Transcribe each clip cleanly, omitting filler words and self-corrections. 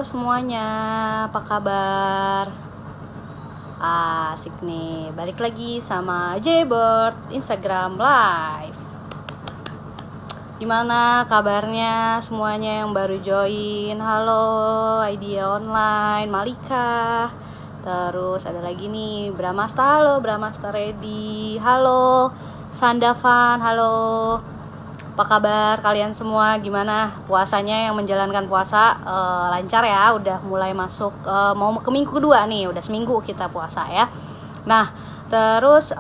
semuanya, apa kabar? Asik nih, balik lagi sama Jaybird Instagram Live. Gimana kabarnya semuanya yang baru join? Halo, Idea Online, Malika. Terus ada lagi nih, Bramasta, halo Bramasta Ready. Halo, Sandavan, halo. Apa kabar kalian semua? Gimana puasanya, yang menjalankan puasa lancar ya? Udah mulai masuk mau ke minggu kedua nih, udah seminggu kita puasa ya. Nah, terus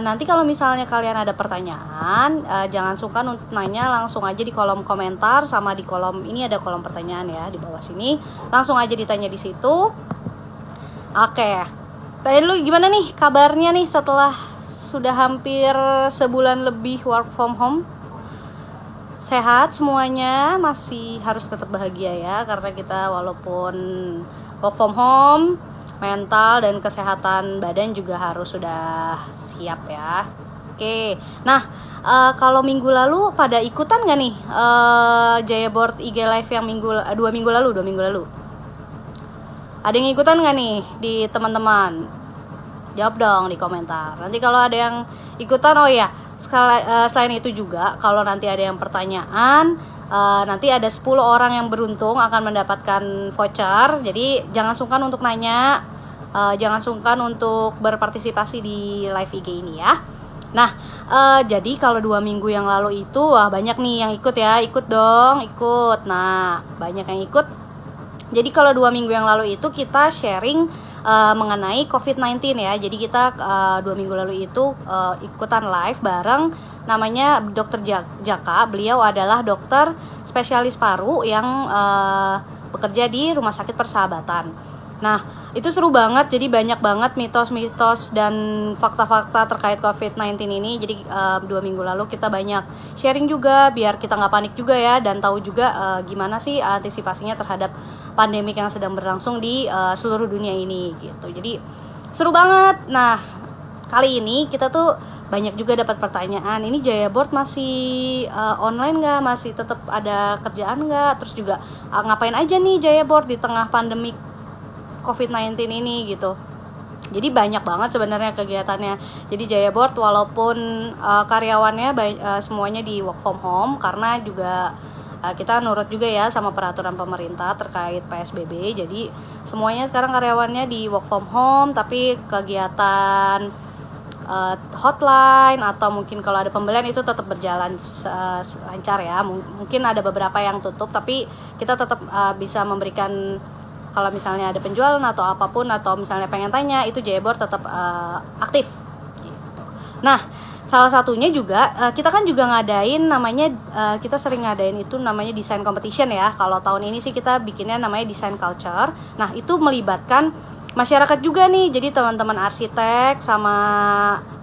nanti kalau misalnya kalian ada pertanyaan, jangan sungkan untuk nanya, langsung aja di kolom komentar sama di kolom ini ada kolom pertanyaan ya di bawah sini. Langsung aja ditanya di situ. Oke. Tadi lu gimana nih kabarnya nih setelah sudah hampir sebulan lebih work from home? Sehat semuanya, masih harus tetap bahagia ya, karena kita walaupun work from home, mental dan kesehatan badan juga harus sudah siap ya. Oke, nah kalau minggu lalu pada ikutan gak nih Jayaboard IG Live yang dua minggu lalu? Ada yang ikutan gak nih di teman-teman? Jawab dong di komentar. Nanti kalau ada yang ikutan, oh ya, selain itu juga kalau nanti ada yang pertanyaan, nanti ada 10 orang yang beruntung akan mendapatkan voucher. Jadi jangan sungkan untuk nanya, jangan sungkan untuk berpartisipasi di live IG ini ya. Nah, jadi kalau 2 minggu yang lalu itu wah banyak nih yang ikut ya. Ikut dong, ikut. Nah, banyak yang ikut. Jadi kalau 2 minggu yang lalu itu kita sharing mengenai COVID-19 ya. Jadi kita 2 minggu lalu itu ikutan live bareng, namanya Dr. Jaka. Beliau adalah dokter spesialis paru yang bekerja di Rumah Sakit Persahabatan. Nah, itu seru banget. Jadi banyak banget mitos-mitos dan fakta-fakta terkait COVID-19 ini. Jadi 2 minggu lalu kita banyak sharing juga biar kita nggak panik juga ya, dan tahu juga gimana sih antisipasinya terhadap pandemik yang sedang berlangsung di seluruh dunia ini gitu. Jadi seru banget. Nah, kali ini kita tuh banyak juga dapat pertanyaan. Ini Jayaboard masih online nggak? Masih tetap ada kerjaan nggak? Terus juga ngapain aja nih Jayaboard di tengah pandemik COVID-19 ini gitu. Jadi banyak banget sebenarnya kegiatannya. Jadi Jayaboard walaupun karyawannya semuanya di work from home, karena juga kita nurut juga ya sama peraturan pemerintah terkait PSBB. Jadi semuanya sekarang karyawannya di work from home, tapi kegiatan hotline atau mungkin kalau ada pembelian itu tetap berjalan lancar ya. Mungkin ada beberapa yang tutup, tapi kita tetap bisa memberikan, kalau misalnya ada penjualan atau apapun, atau misalnya pengen tanya, itu Jayaboard tetap aktif gitu. Nah, salah satunya juga kita kan juga ngadain namanya, kita sering ngadain itu namanya design competition ya. Kalau tahun ini sih kita bikinnya namanya design culture. Nah, itu melibatkan masyarakat juga nih. Jadi teman-teman arsitek sama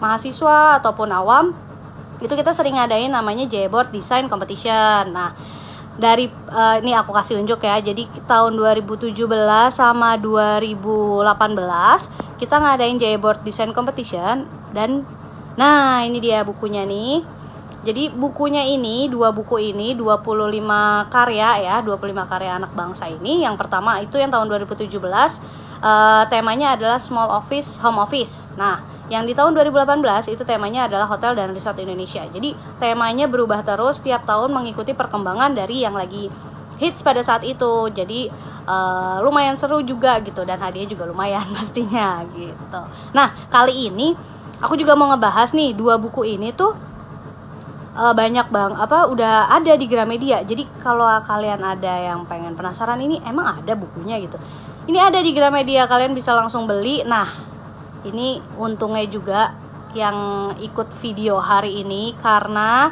mahasiswa ataupun awam, itu kita sering ngadain namanya Jayaboard design competition. Nah, dari ini aku kasih unjuk ya. Jadi tahun 2017 sama 2018 kita ngadain Jayaboard design competition. Dan nah, ini dia bukunya nih. Jadi bukunya ini, 2 buku ini 25 karya ya, 25 karya anak bangsa ini. Yang pertama itu yang tahun 2017 temanya adalah small office, home office. Nah, yang di tahun 2018 itu temanya adalah hotel dan resort Indonesia. Jadi temanya berubah terus tiap tahun mengikuti perkembangan dari yang lagi hits pada saat itu. Jadi lumayan seru juga gitu, dan hadiah juga lumayan pastinya gitu. Nah, kali ini aku juga mau ngebahas nih 2 buku ini tuh banyak udah ada di Gramedia. Jadi kalau kalian ada yang pengen penasaran ini emang ada bukunya gitu, ini ada di Gramedia, kalian bisa langsung beli. Nah, ini untungnya juga yang ikut video hari ini, karena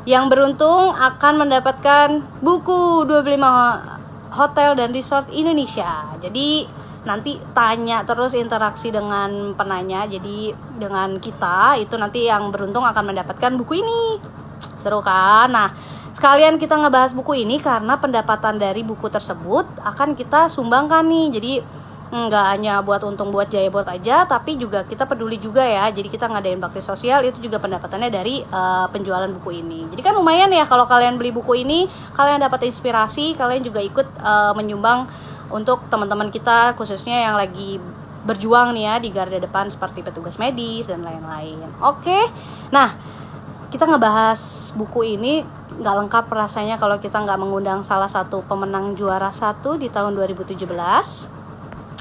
yang beruntung akan mendapatkan buku 25 Hotel dan Resort Indonesia. Jadi nanti tanya terus, interaksi dengan penanya. Jadi dengan kita itu nanti yang beruntung akan mendapatkan buku ini. Seru kan? Nah, sekalian kita ngebahas buku ini karena pendapatan dari buku tersebut akan kita sumbangkan nih. Jadi nggak hanya buat untung buat Jaya Board aja, tapi juga kita peduli juga ya. Jadi kita ngadain bakti sosial, itu juga pendapatannya dari penjualan buku ini. Jadi kan lumayan ya kalau kalian beli buku ini, kalian dapat inspirasi, kalian juga ikut menyumbang untuk teman-teman kita khususnya yang lagi berjuang nih ya di garda depan seperti petugas medis dan lain-lain. Oke, nah kita ngebahas buku ini nggak lengkap rasanya kalau kita nggak mengundang salah satu pemenang juara 1 di tahun 2017,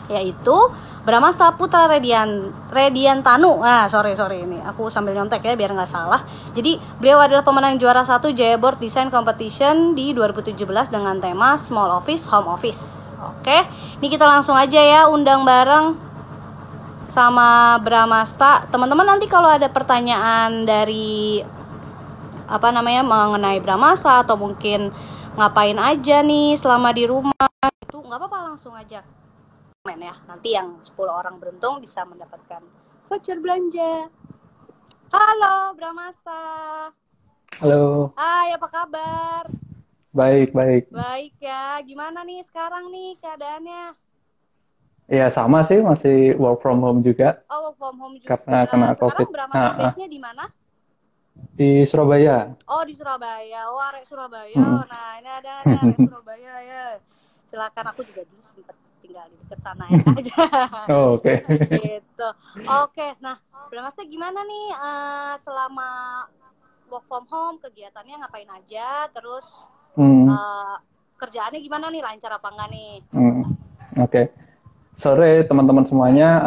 yaitu Bramasta Putra Rediantanu. Nah, sorry ini aku sambil nyontek ya biar nggak salah. Jadi beliau adalah pemenang juara 1 Jaya Board Design Competition di 2017 dengan tema Small Office, Home Office. Oke, ini kita langsung aja ya undang bareng sama Bramasta. Teman-teman nanti kalau ada pertanyaan dari mengenai Bramasta atau mungkin ngapain aja nih selama di rumah, itu nggak apa-apa, langsung aja komen ya. Nanti yang 10 orang beruntung bisa mendapatkan voucher belanja. Halo Bramasta. Halo. Hai, apa kabar? Baik. Baik ya. Gimana nih sekarang nih keadaannya? Ya sama sih, masih work from home juga. Oh, work from home juga. Karena kena Sekarang COVID. Bramasta base-nya di mana? Di Surabaya. Oh, di Surabaya. Oh, arek Surabaya. Nah, ini ada arek Surabaya ya. Silakan, aku juga dulu sempat tinggal di dekat sana ya aja. Oh, oke. Gitu. Oke, nah, Bramasta gimana nih selama work from home, kegiatannya ngapain aja? Terus kerjaannya gimana nih? Lancar apa enggak nih? Oke. Sore teman-teman semuanya.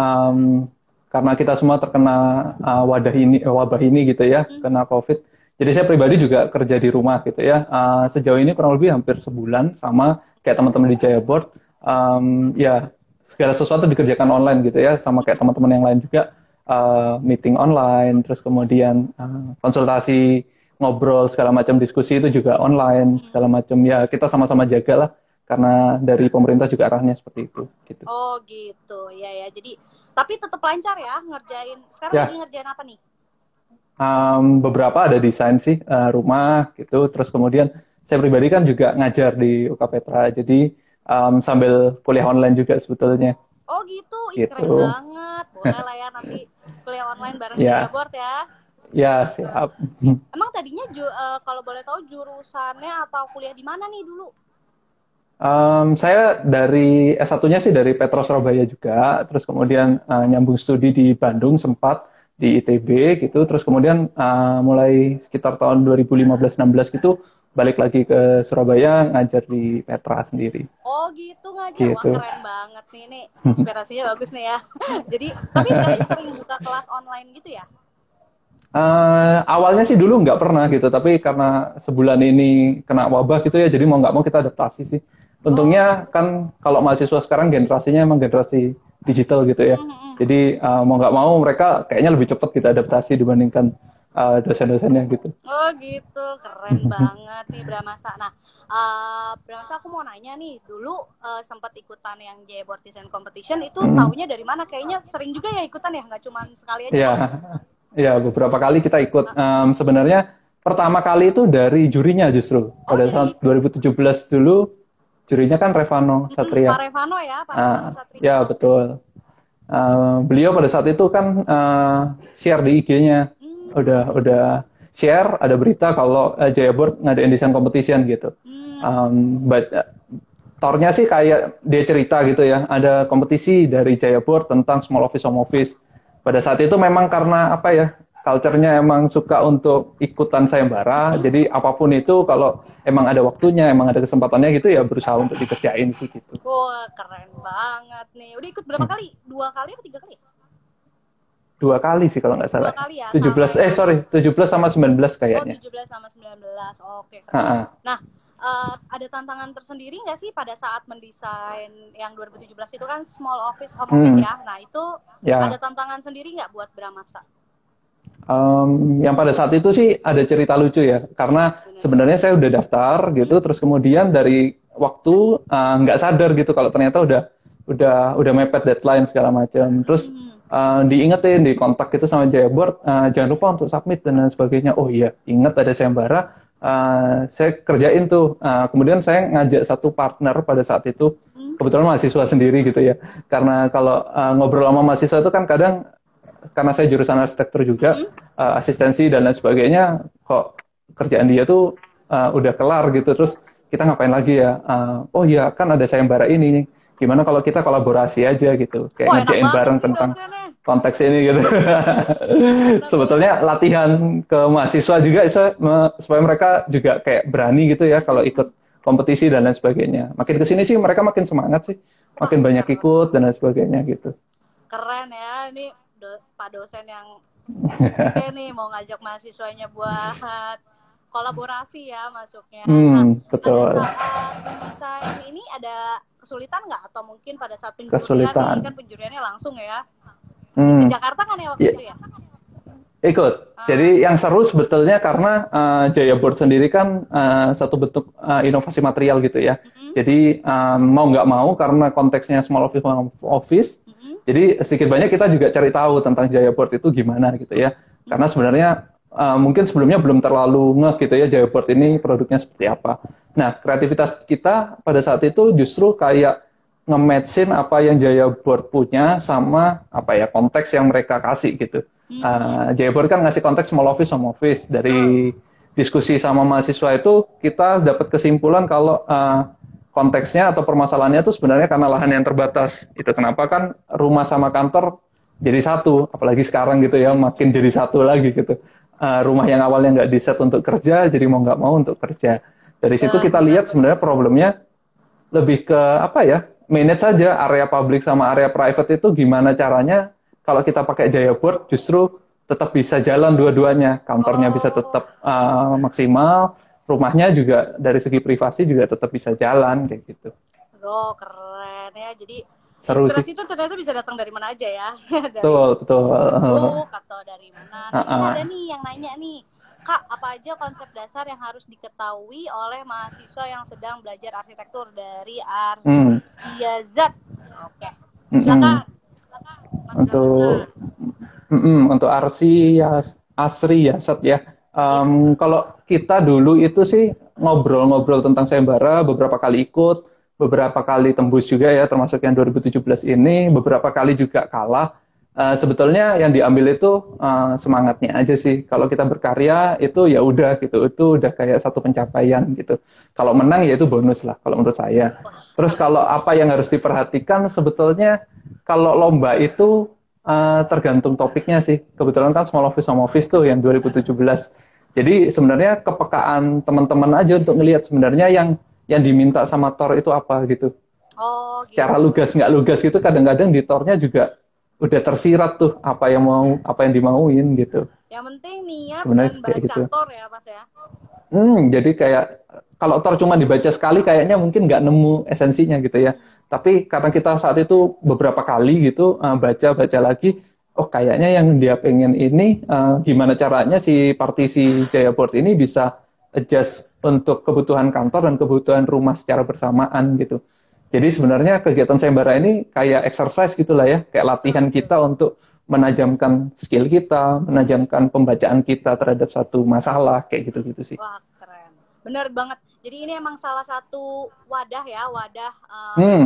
Karena kita semua terkena wabah ini gitu ya, kena COVID. Jadi saya pribadi juga kerja di rumah gitu ya. Sejauh ini kurang lebih hampir sebulan, sama kayak teman-teman di Jaya Board. Ya segala sesuatu dikerjakan online gitu ya, sama kayak teman-teman yang lain juga. Meeting online, terus kemudian konsultasi, ngobrol, segala macam diskusi itu juga online, segala macam. Ya kita sama-sama jaga lah, karena dari pemerintah juga arahnya seperti itu. Gitu. Oh gitu, ya. Jadi tapi tetap lancar ya ngerjain. Sekarang lagi ngerjain apa nih? Beberapa ada desain sih rumah gitu. Terus kemudian saya pribadi kan juga ngajar di UK Petra. Jadi sambil kuliah online juga sebetulnya. Oh gitu, keren banget. Boleh lah ya nanti kuliah online bareng Jaya Board ya. Ya siap. Emang tadinya kalau boleh tahu jurusannya atau kuliah di mana nih dulu? Saya dari S1-nya sih dari Petra Surabaya juga, terus kemudian nyambung studi di Bandung sempat di ITB gitu, terus kemudian mulai sekitar tahun 2015-16 gitu balik lagi ke Surabaya ngajar di Petra sendiri. Oh gitu, ngajar. Gitu. Wah keren banget nih, ini inspirasinya bagus nih ya. Jadi tapi nggak sering buka kelas online gitu ya? Awalnya sih dulu nggak pernah gitu, tapi karena sebulan ini kena wabah gitu ya, jadi mau nggak mau kita adaptasi sih. Untungnya kan kalau mahasiswa sekarang generasinya emang generasi digital gitu ya. Jadi mau nggak mau mereka kayaknya lebih cepat kita adaptasi dibandingkan dosen-dosennya gitu. Oh gitu, keren banget nih Bramasta. Nah, Bramasta aku mau nanya nih, dulu sempat ikutan yang Jaya Board Design Competition itu taunya dari mana? Kayaknya sering juga ya ikutan ya, nggak cuma sekali aja. Ya, beberapa kali kita ikut. Sebenarnya pertama kali itu dari jurinya justru. Pada saat 2017 dulu. Jurinya kan Revano Satria. Pak Revano ya, Pak Revano Satria. Ya, betul. Beliau pada saat itu kan share di IG-nya. Udah share, ada berita kalau Jaya Board ngadain desain competition gitu. Tornya sih kayak dia cerita gitu ya, ada kompetisi dari Jaya Board tentang small office, home office. Pada saat itu memang karena apa ya, culture-nya emang suka untuk ikutan sayembara, jadi apapun itu kalau emang ada waktunya, emang ada kesempatannya gitu ya berusaha untuk dikerjain sih gitu. Wah, keren banget nih. Udah ikut berapa kali? 2 kali atau 3 kali? 2 kali sih kalau nggak salah. 2 kali ya? 17 sama 19 kayaknya. Oh, 17 sama 19. Oke. Nah, ada tantangan tersendiri nggak sih pada saat mendesain yang 2017 itu kan small office, home office ya? Nah, itu ada tantangan sendiri nggak buat Bramasta? Yang pada saat itu sih ada cerita lucu ya, karena sebenarnya saya udah daftar gitu, terus kemudian dari waktu nggak sadar gitu kalau ternyata udah mepet deadline segala macam, terus diingetin di kontak itu sama Jaya Board, jangan lupa untuk submit dan lain sebagainya. Oh iya, ingat ada sayembara, saya kerjain tuh. Kemudian saya ngajak satu partner pada saat itu kebetulan mahasiswa sendiri gitu ya. Karena kalau ngobrol sama mahasiswa itu kan kadang, karena saya jurusan arsitektur juga, asistensi dan lain sebagainya, kok kerjaan dia tuh udah kelar gitu, terus kita ngapain lagi ya? Oh iya, kan ada sayembara ini nih. Gimana kalau kita kolaborasi aja gitu, kayak ngerjain bareng tentang konteks ini gitu. Sebetulnya latihan ke mahasiswa juga supaya mereka juga kayak berani gitu ya kalau ikut kompetisi dan lain sebagainya. Makin kesini sih mereka makin semangat sih, makin banyak ikut dan lain sebagainya gitu. Keren ya, ini Pak dosen yang oke nih mau ngajak mahasiswanya buat kolaborasi ya masuknya. Betul. Pada saat desain ini ada kesulitan nggak, atau mungkin pada saat penjurian nih, kan penjuriannya langsung ya. Ke Jakarta kan ya waktu itu ya? Ikut. Jadi yang seru sebetulnya karena Jaya Board sendiri kan satu bentuk inovasi material gitu ya. Jadi mau nggak mau karena konteksnya small office, jadi sedikit banyak kita juga cari tahu tentang Jaya Board itu gimana gitu ya. Karena sebenarnya mungkin sebelumnya belum terlalu ngeh gitu ya Jaya Board ini produknya seperti apa. Nah, kreativitas kita pada saat itu justru kayak nge-matchin apa yang Jaya Board punya sama apa ya konteks yang mereka kasih gitu. Jaya Board kan ngasih konteks small office, home office. Dari diskusi sama mahasiswa itu kita dapat kesimpulan kalau konteksnya atau permasalahannya itu sebenarnya karena lahan yang terbatas. Itu kenapa kan rumah sama kantor jadi satu, apalagi sekarang gitu ya, makin jadi satu lagi gitu. Rumah yang awalnya nggak di-set untuk kerja, jadi mau nggak mau untuk kerja. Dari situ kita lihat sebenarnya problemnya lebih ke apa ya, manage saja area publik sama area private itu gimana caranya kalau kita pakai Jaya Board justru tetap bisa jalan dua-duanya. Kantornya bisa tetap maksimal, rumahnya juga dari segi privasi juga tetap bisa jalan kayak gitu. Oh, keren ya. Jadi seru inspirasi sih. itu ternyata bisa datang dari mana aja ya. Dari betul. Facebook atau dari mana. Nah, ada nih yang nanya nih, Kak, apa aja konsep dasar yang harus diketahui oleh mahasiswa yang sedang belajar arsitektur dari Arsiazat? Oke. Silakan. Untuk Asri Yasat ya. Kalau kita dulu itu sih ngobrol-ngobrol tentang sayembara, beberapa kali ikut, beberapa kali tembus juga ya, termasuk yang 2017 ini, beberapa kali juga kalah. Sebetulnya yang diambil itu semangatnya aja sih. Kalau kita berkarya itu ya udah gitu, itu udah kayak satu pencapaian gitu. Kalau menang ya itu bonus lah kalau menurut saya. Terus kalau apa yang harus diperhatikan sebetulnya kalau lomba itu tergantung topiknya sih. Kebetulan kan small office home office tuh yang 2017. Jadi sebenarnya kepekaan teman-teman aja untuk ngelihat sebenarnya yang diminta sama Tor itu apa gitu. Oh, gitu. Secara lugas nggak lugas gitu kadang-kadang di Tornya juga udah tersirat tuh apa yang dimauin gitu. Yang penting niat sebenarnya dan baca gitu. Tor ya Mas ya. Jadi kayak kalau Tor cuma dibaca sekali kayaknya mungkin nggak nemu esensinya gitu ya. Tapi karena kita saat itu beberapa kali gitu baca lagi, oh kayaknya yang dia pengen ini gimana caranya si partisi Jaya Board ini bisa adjust untuk kebutuhan kantor dan kebutuhan rumah secara bersamaan gitu. Jadi sebenarnya kegiatan sayembara ini kayak exercise gitulah ya, kayak latihan kita untuk menajamkan skill kita, menajamkan pembacaan kita terhadap satu masalah kayak gitu-gitu sih. Wah, keren. Bener banget. Jadi ini emang salah satu wadah ya, wadah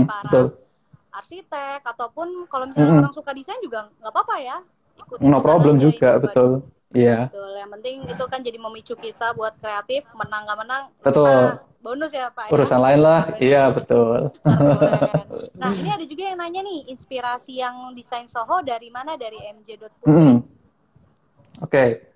para betul. arsitek ataupun kalau misalnya orang suka desain juga nggak apa-apa ya. No problem juga, betul. Iya. Betul. Yang penting itu kan jadi memicu kita buat kreatif, menang nggak menang. Betul. Bonus ya Pak. Urusan lain lah, iya betul. Nah ini ada juga yang nanya nih, inspirasi yang desain Soho dari mana? Dari mj.putri. Oke.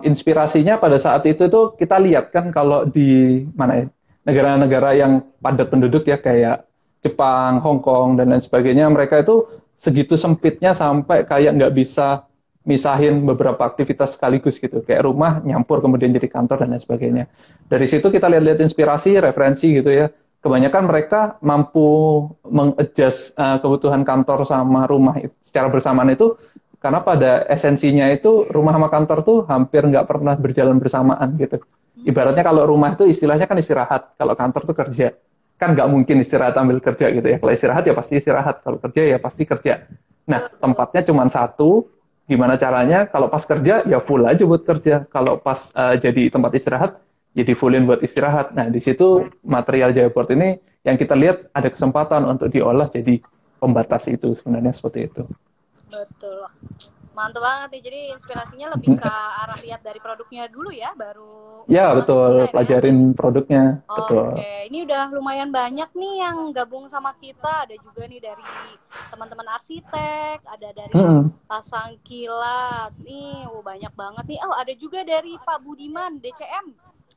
Inspirasinya pada saat itu tuh kita lihat kan kalau di mana ya, negara-negara yang padat penduduk ya kayak Jepang, Hong Kong dan lain sebagainya, mereka itu segitu sempitnya sampai kayak nggak bisa misahin beberapa aktivitas sekaligus gitu, kayak rumah nyampur kemudian jadi kantor dan lain sebagainya. Dari situ kita lihat-lihat inspirasi, referensi gitu ya. Kebanyakan mereka mampu mengadjust kebutuhan kantor sama rumah secara bersamaan itu karena pada esensinya itu rumah sama kantor tuh hampir nggak pernah berjalan bersamaan gitu. Ibaratnya kalau rumah itu istilahnya kan istirahat, kalau kantor tuh kerja. Kan nggak mungkin istirahat ambil kerja gitu ya. Kalau istirahat ya pasti istirahat, kalau kerja ya pasti kerja. Nah, tempatnya cuma satu. Gimana caranya? Kalau pas kerja ya full aja buat kerja. Kalau pas jadi tempat istirahat ya di fullin buat istirahat. Nah, di situ material Jaya Board ini yang kita lihat ada kesempatan untuk diolah jadi pembatas itu, sebenarnya seperti itu. Betul. Mantap banget nih. Jadi inspirasinya lebih ke arah lihat dari produknya dulu ya, baru Ya, betul. desain, Pelajarin produknya. Betul. Oke, ini udah lumayan banyak nih yang gabung sama kita. Ada juga nih dari teman-teman arsitek, ada dari pasang kilat. Nih, banyak banget nih. Oh, ada juga dari Pak Budiman, DCM,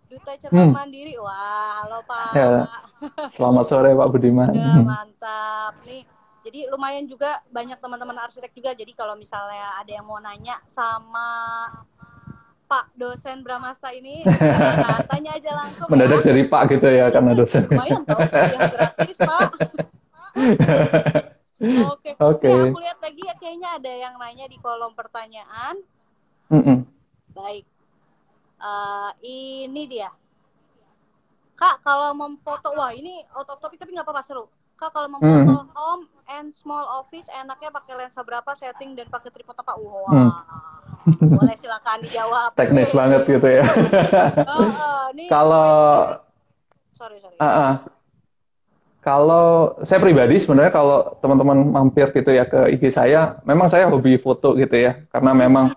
Duta Cerdas Mandiri. Wah, halo Pak. Ya, selamat sore Pak Budiman. Ya, mantap. Nih, jadi lumayan juga banyak teman-teman arsitek juga. Jadi kalau misalnya ada yang mau nanya sama Pak dosen Bramasta ini, tanya aja langsung. Mendadak jadi Pak gitu ya, karena dosen. Lumayan tau, yang gratis Pak. Oke. Ya, aku lihat lagi kayaknya ada yang nanya di kolom pertanyaan. Baik. Ini dia. Kak, kalau memfoto, wah ini out of topic tapi nggak apa-apa, seru. Kak, kalau memfoto home and small office enaknya pakai lensa berapa, setting dan pakai tripod apa? Wah, boleh silakan dijawab. Teknis banget gitu ya. Kalau sorry. Kalau saya pribadi sebenarnya kalau teman-teman mampir gitu ya ke IG saya, memang saya hobi foto gitu ya, karena memang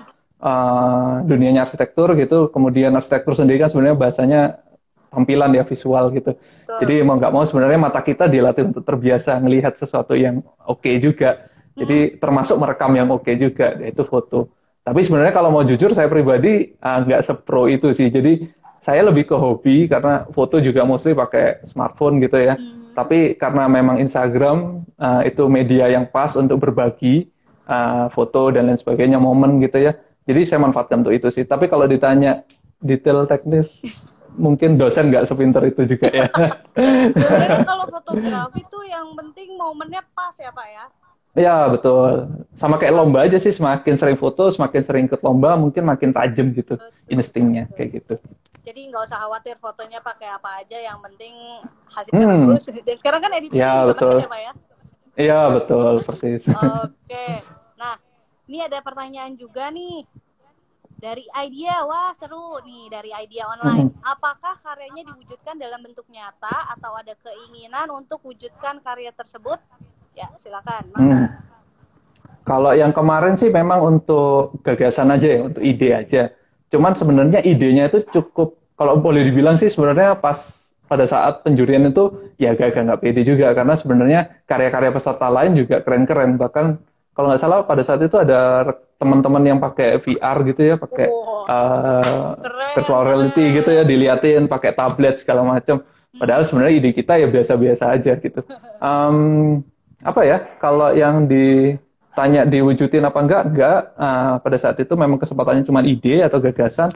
dunianya arsitektur gitu, kemudian arsitektur sendiri kan sebenarnya bahasanya tampilan ya, visual gitu. Jadi mau nggak mau sebenarnya mata kita dilatih untuk terbiasa melihat sesuatu yang oke juga. Jadi termasuk merekam yang oke juga, yaitu foto. Tapi sebenarnya kalau mau jujur saya pribadi nggak sepro itu sih. Jadi saya lebih ke hobi karena foto juga mostly pakai smartphone gitu ya. Tapi karena memang Instagram itu media yang pas untuk berbagi foto dan lain sebagainya, momen gitu ya. Jadi saya manfaatkan untuk itu sih. Tapi kalau ditanya detail teknis, mungkin dosen nggak sepinter itu juga ya. Sebenarnya kalau fotografi tuh yang penting momennya pas ya Pak ya? Ya betul. Sama kayak lomba aja sih, semakin sering foto, semakin sering ikut lomba, mungkin makin tajam gitu instingnya kayak gitu. Jadi nggak usah khawatir fotonya pakai apa aja, yang penting hasilnya bagus. Dan sekarang kan editing ya, juga betul. banyak ya Pak ya? Iya betul, persis. Oke. Nah, ini ada pertanyaan juga nih. Dari Idea, wah seru nih, dari Idea Online. Apakah karyanya diwujudkan dalam bentuk nyata atau ada keinginan untuk wujudkan karya tersebut? Ya, silakan. Kalau yang kemarin sih memang untuk gagasan aja ya, untuk ide aja. Cuman sebenarnya idenya itu cukup, kalau boleh dibilang sih sebenarnya pas pada saat penjurian itu ya agak nggak pede juga, karena sebenarnya karya-karya peserta lain juga keren-keren. Bahkan kalau nggak salah pada saat itu ada teman-teman yang pakai VR gitu ya, pakai virtual reality gitu ya, diliatin pakai tablet segala macam. Padahal sebenarnya ide kita ya biasa-biasa aja gitu. Apa ya? Kalau yang ditanya diwujudin apa enggak. Pada saat itu memang kesempatannya cuma ide atau gagasan.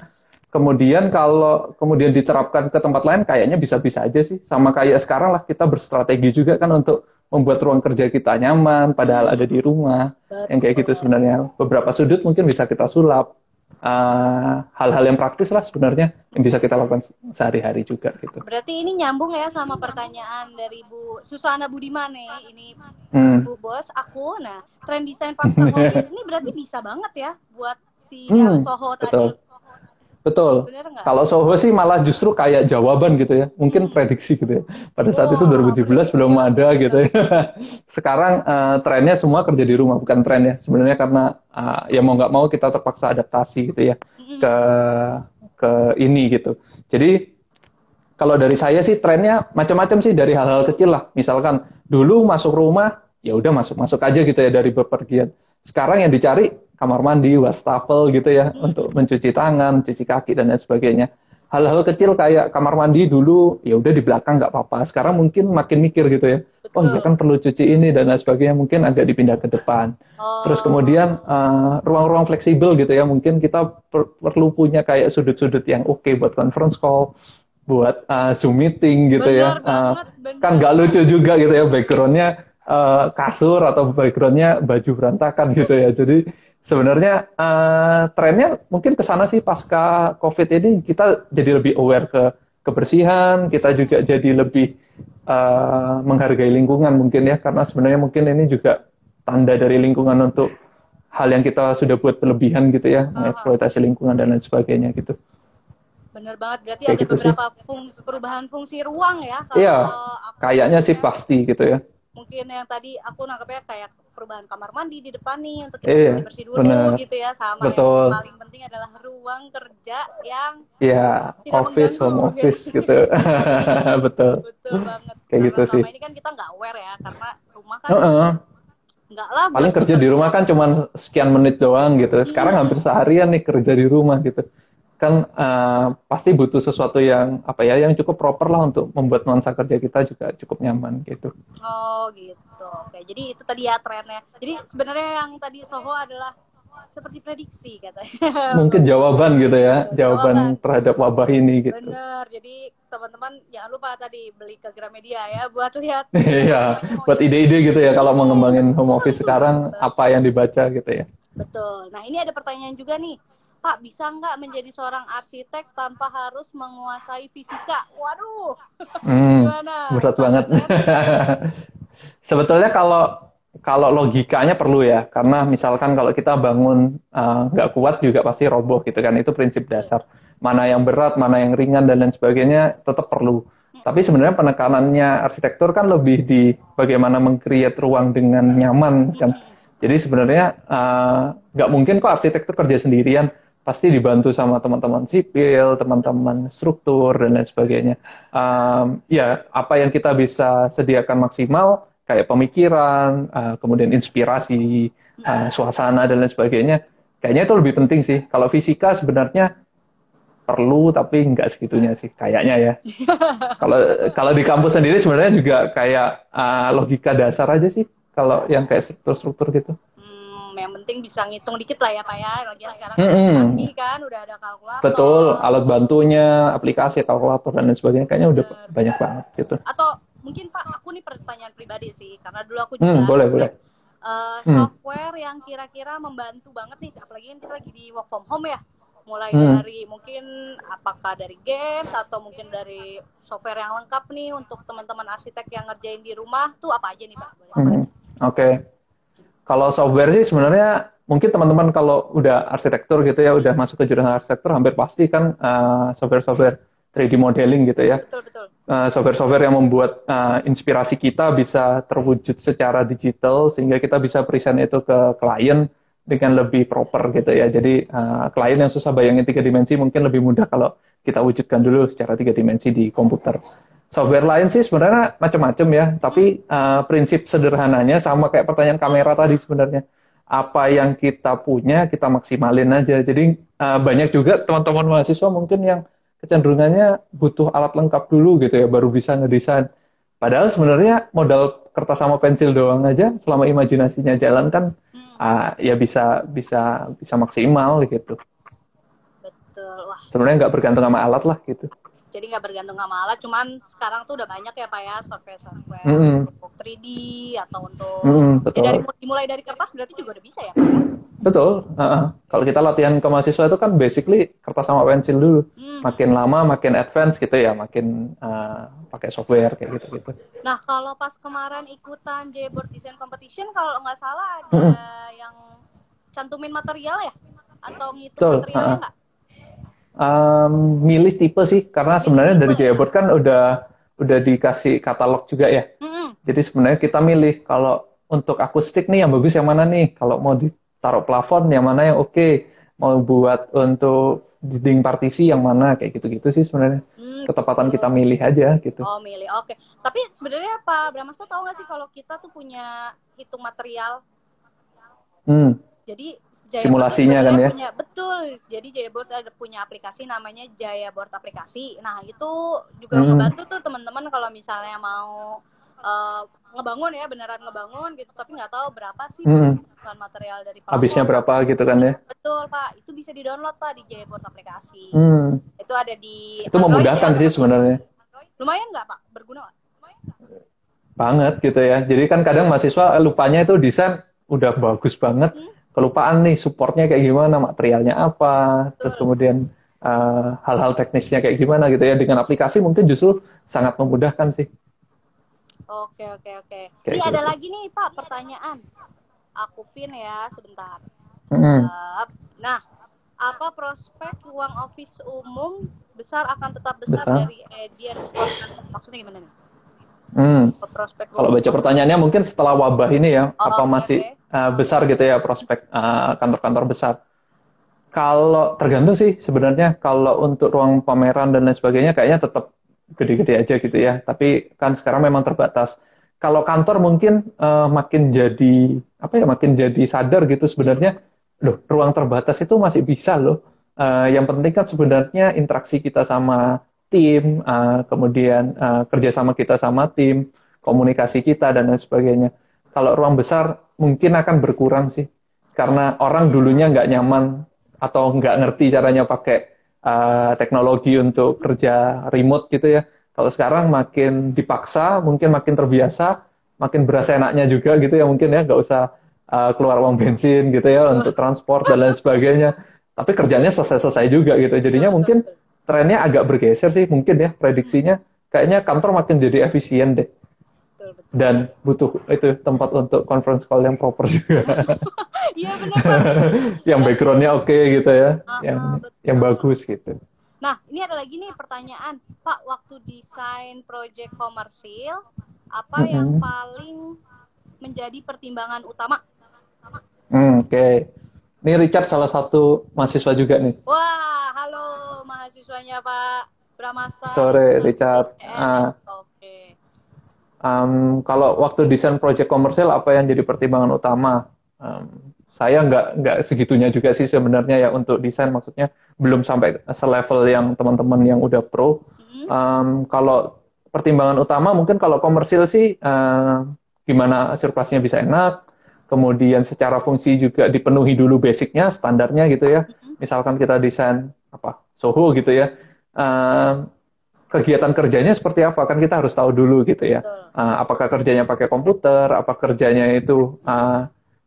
Kemudian kalau kemudian diterapkan ke tempat lain, kayaknya bisa-bisa aja sih. Sama kayak sekarang lah, kita berstrategi juga kan untuk membuat ruang kerja kita nyaman, padahal ada di rumah. Yang kayak gitu sebenarnya. Beberapa sudut mungkin bisa kita sulap. Hal-hal yang praktis lah sebenarnya yang bisa kita lakukan sehari-hari juga gitu. Berarti ini nyambung ya sama pertanyaan dari Bu Susana Budiman nih. Ini Bu Bos, aku. Nah, tren desain pasca COVID ini berarti bisa banget ya buat si yang Soho betul. tadi. Betul. Kalau Soho sih malah justru kayak jawaban gitu ya. Mungkin prediksi gitu ya. Pada saat itu 2017 belum ada gitu ya. Sekarang trennya semua kerja di rumah, bukan tren ya. Sebenarnya karena ya mau nggak mau kita terpaksa adaptasi gitu ya ke ini gitu. Jadi kalau dari saya sih trennya macam-macam sih, dari hal-hal kecil lah. Misalkan dulu masuk rumah, ya udah masuk aja gitu ya dari bepergian. Sekarang yang dicari kamar mandi, wastafel gitu ya, untuk mencuci tangan, mencuci kaki dan lain sebagainya. Hal-hal kecil kayak kamar mandi dulu, ya udah di belakang nggak apa-apa. Sekarang mungkin makin mikir gitu ya. Oh iya kan perlu cuci ini dan lain sebagainya, mungkin agak dipindah ke depan. Terus kemudian ruang-ruang fleksibel gitu ya, mungkin kita perlu punya kayak sudut-sudut yang oke buat conference call, buat Zoom meeting gitu ya. Kan nggak lucu juga gitu ya, background-nya kasur atau background-nya baju berantakan gitu ya. Jadi sebenarnya trennya mungkin ke sana sih. Pasca COVID ini kita jadi lebih aware ke kebersihan, kita juga jadi lebih menghargai lingkungan mungkin ya, karena sebenarnya mungkin ini juga tanda dari lingkungan untuk hal yang kita sudah buat berlebihan gitu ya, mengeksploitasi lingkungan dan lain sebagainya gitu. Bener banget. Berarti Kayak ada gitu sih. beberapa perubahan fungsi ruang ya. Iya, Kalau aku kayaknya sih nangkepnya, pasti gitu ya. mungkin yang tadi aku nangkepnya kayak perubahan kamar mandi di depan nih untuk kita Iya, bersih-bersih dulu bener. gitu ya. Sama yang Betul. paling penting adalah ruang kerja yang Ya, tidak office, home mengganggu gitu. office gitu. Betul. Betul banget. Kayak Karena gitu sih. selama ini kan kita nggak aware ya. Karena rumah kan Heeh. nggak lah Paling buat kerja di bekerja. rumah kan cuma sekian menit doang gitu. Sekarang hampir seharian nih kerja di rumah gitu. Kan pasti butuh sesuatu yang apa ya, yang cukup proper lah untuk membuat nuansa kerja kita juga cukup nyaman gitu. Oh gitu. Oke, jadi itu tadi ya trennya. Jadi sebenarnya yang tadi Soho adalah seperti prediksi katanya. Mungkin jawaban gitu ya, Jawaban. jawaban terhadap wabah ini gitu. Bener. Jadi teman-teman jangan lupa tadi beli ke Gramedia ya buat lihat Iya, temanya mau buat yang ide-ide gitu ya kalau mau ngembangin home office sekarang betul. apa yang dibaca gitu ya. Betul. Nah ini ada pertanyaan juga nih. Pak, bisa nggak menjadi seorang arsitek tanpa harus menguasai fisika? Waduh, gimana? Berat Pak banget. Kasep? Sebetulnya kalau kalau logikanya perlu ya, karena misalkan kalau kita bangun nggak kuat juga pasti roboh gitu kan, itu prinsip dasar. Mana yang berat, mana yang ringan dan lain sebagainya tetap perlu. Tapi sebenarnya penekanannya arsitektur kan lebih di bagaimana meng-create ruang dengan nyaman kan. Jadi sebenarnya nggak mungkin kok arsitektur kerja sendirian, pasti dibantu sama teman-teman sipil, teman-teman struktur dan lain sebagainya. Ya apa yang kita bisa sediakan maksimal kayak pemikiran, kemudian inspirasi, suasana dan lain sebagainya. Kayaknya itu lebih penting sih. Kalau fisika sebenarnya perlu tapi nggak segitunya sih kayaknya ya. Kalau kalau di kampus sendiri sebenarnya juga kayak logika dasar aja sih. Kalau yang kayak struktur-struktur gitu. Yang penting bisa ngitung dikit lah ya Pak ya. Lagian sekarang udah Mm-mm. canggih kan, udah ada Betul, kalkulator. alat bantunya, aplikasi, kalkulator dan lain sebagainya kayaknya udah Bener. banyak banget gitu. Atau mungkin Pak, aku nih pertanyaan pribadi sih, karena dulu aku juga Boleh, boleh. software yang kira-kira membantu banget nih, apalagi kan kita lagi di work from home ya. Mulai Hmm. dari mungkin apakah dari games atau mungkin dari software yang lengkap nih untuk teman-teman arsitek yang ngerjain di rumah tuh apa aja nih Pak? Oke. Kalau software sih sebenarnya mungkin teman-teman kalau udah arsitektur gitu ya, udah masuk ke jurusan arsitektur hampir pasti kan software-software 3D modeling gitu ya. Betul. Software-software yang membuat inspirasi kita bisa terwujud secara digital sehingga kita bisa present itu ke klien dengan lebih proper gitu ya. Jadi klien yang susah bayangin 3 dimensi mungkin lebih mudah kalau kita wujudkan dulu secara 3 dimensi di komputer. Software lain sih sebenarnya macam-macam ya, tapi prinsip sederhananya sama kayak pertanyaan kamera tadi sebenarnya. Apa yang kita punya kita maksimalin aja. Jadi banyak juga teman-teman mahasiswa mungkin yang kecenderungannya butuh alat lengkap dulu gitu ya, baru bisa ngedesain. Padahal sebenarnya modal kertas sama pensil doang aja, selama imajinasinya jalan kan, ya bisa maksimal gitu. Betul. Wah, Sebenarnya nggak bergantung sama alat lah gitu. jadi nggak bergantung sama alat, cuman sekarang tuh udah banyak ya Pak ya software untuk 3D atau untuk Betul. dimulai dari kertas berarti juga udah bisa ya Pak? Betul. Kalau kita latihan ke mahasiswa itu kan basically kertas sama pensil dulu. Makin lama makin advance gitu ya, makin pakai software kayak gitu-gitu. Nah kalau pas kemarin ikutan Jboard Design Competition kalau nggak salah ada yang cantumin material ya? Atau ngitung materialnya nggak? Milih tipe sih, karena sebenarnya dari Jboard kan udah dikasih katalog juga ya. Jadi sebenarnya kita milih kalau untuk akustik nih yang bagus yang mana nih, kalau mau ditaruh plafon yang mana yang oke, mau buat untuk dinding partisi yang mana, kayak gitu-gitu sih sebenarnya. Ketepatan kita milih aja gitu. Oh milih, oke. Tapi sebenarnya Pak Bramasta tahu nggak sih kalau kita tuh punya hitung material? Jadi simulasinya kan ya? Betul. Jadi Jboard ada punya aplikasi namanya Jayaboard aplikasi. Nah itu juga ngebantu tuh teman-teman kalau misalnya mau ngebangun ya, beneran ngebangun gitu, tapi nggak tahu berapa sih bahan material dari plafon. Habisnya berapa gitu kan ya? Betul Pak, itu bisa di-download Pak di Jayaboard aplikasi. Itu ada di itu Android, memudahkan ya, sih sebenarnya. Lumayan nggak Pak? Berguna nggak? Banget gitu ya. Jadi kan kadang mahasiswa lupanya itu desain udah bagus banget, kelupaan nih supportnya kayak gimana, materialnya apa, terus kemudian hal-hal teknisnya kayak gimana gitu ya. Dengan aplikasi mungkin justru sangat memudahkan sih. Oke. Ini ada lagi nih Pak pertanyaan. Aku pin ya sebentar. Nah, apa prospek ruang office umum besar akan tetap besar Besar. dari Edi underscore kantor. Maksudnya gimana nih? Prospek Kalau baca pertanyaannya mungkin setelah wabah ini ya, apa masih besar gitu ya prospek kantor-kantor besar? Kalau tergantung sih sebenarnya, kalau untuk ruang pameran dan lain sebagainya kayaknya tetap gede-gede aja gitu ya. Tapi kan sekarang memang terbatas. Kalau kantor mungkin makin jadi apa ya, makin jadi sadar gitu sebenarnya. Loh, ruang terbatas itu masih bisa loh. Yang penting kan sebenarnya interaksi kita sama tim, kemudian kerjasama kita sama tim, komunikasi kita dan lain sebagainya. Kalau ruang besar mungkin akan berkurang sih, karena orang dulunya nggak nyaman atau nggak ngerti caranya pakai teknologi untuk kerja remote gitu ya. Kalau sekarang makin dipaksa, mungkin makin terbiasa, makin berasa enaknya juga gitu ya, mungkin ya nggak usah keluar uang bensin gitu ya untuk transport dan lain sebagainya. Tapi kerjanya selesai-selesai juga gitu. Jadinya mungkin trennya agak bergeser sih, mungkin ya prediksinya. Kayaknya kantor makin jadi efisien deh. Dan butuh itu tempat untuk conference call yang proper juga. Iya benar Pak. Yang backgroundnya oke gitu ya, yang bagus gitu. Nah, ini ada lagi nih pertanyaan, Pak. Waktu desain project komersil, apa yang paling menjadi pertimbangan utama? Oke. Ini Richard salah satu mahasiswa juga nih. Wah, halo mahasiswanya Pak Bramasta. Sore Richard. Oke. Kalau waktu desain project komersil apa yang jadi pertimbangan utama? Saya nggak segitunya juga sih sebenarnya ya untuk desain, maksudnya belum sampai selevel yang teman-teman yang udah pro. Kalau pertimbangan utama mungkin kalau komersil sih gimana sirkulasinya bisa enak, kemudian secara fungsi juga dipenuhi dulu basicnya, standarnya gitu ya. Misalkan kita desain apa Soho gitu ya, kegiatan kerjanya seperti apa kan kita harus tahu dulu gitu ya. Apakah kerjanya pakai komputer, apa kerjanya itu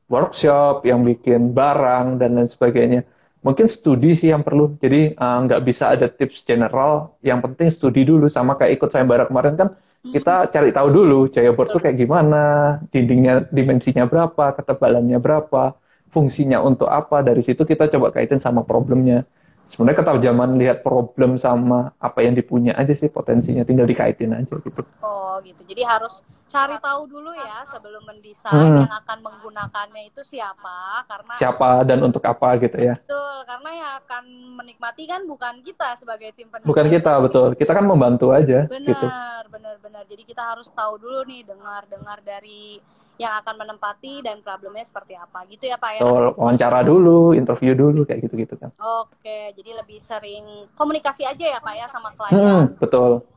workshop yang bikin barang dan lain sebagainya. Mungkin studi sih yang perlu. Jadi nggak bisa ada tips general. Yang penting studi dulu, sama kayak ikut sayembara kemarin kan kita cari tahu dulu Jaya Board tuh kayak gimana, dindingnya dimensinya berapa, ketebalannya berapa, fungsinya untuk apa. Dari situ kita coba kaitin sama problemnya. Sebenarnya ketajaman lihat problem sama apa yang dipunya aja sih potensinya, tinggal dikaitin aja gitu. Oh gitu, jadi harus cari tahu dulu ya sebelum mendesain yang akan menggunakannya itu siapa, karena siapa dan untuk apa gitu ya. Betul, karena yang akan menikmati kan bukan kita sebagai tim penilai. Bukan kita, betul. Kita kan membantu aja. Benar, gitu. benar. Jadi kita harus tahu dulu nih, dengar dari yang akan menempati dan problemnya seperti apa gitu ya Pak ya. Betul, wawancara dulu, interview dulu kayak gitu-gitu kan. Oke, jadi lebih sering komunikasi aja ya Pak ya sama klien. Betul.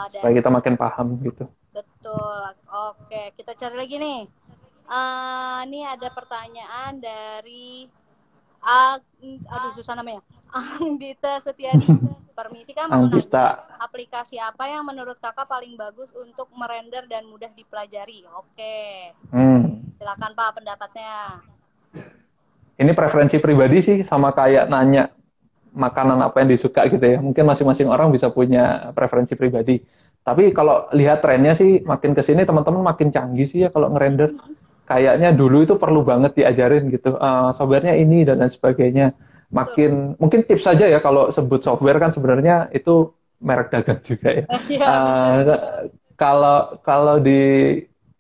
Supaya kita makin paham gitu. Betul. Oke, kita cari lagi nih. Ini ada pertanyaan dari aduh susah namanya. Anggita Setiadi. Permisi Kak, mau nanya aplikasi apa yang menurut Kakak paling bagus untuk merender dan mudah dipelajari? Oke. Silakan Pak pendapatnya. Ini preferensi pribadi sih, sama kayak nanya makanan apa yang disuka gitu ya. Mungkin masing-masing orang bisa punya preferensi pribadi. Tapi kalau lihat trennya sih makin kesini teman-teman makin canggih sih ya kalau ngerender. Kayaknya dulu itu perlu banget diajarin gitu. Softwarenya ini dan lain sebagainya. Mungkin tips saja ya, kalau sebut software kan sebenarnya itu merek dagang juga ya. Kalau di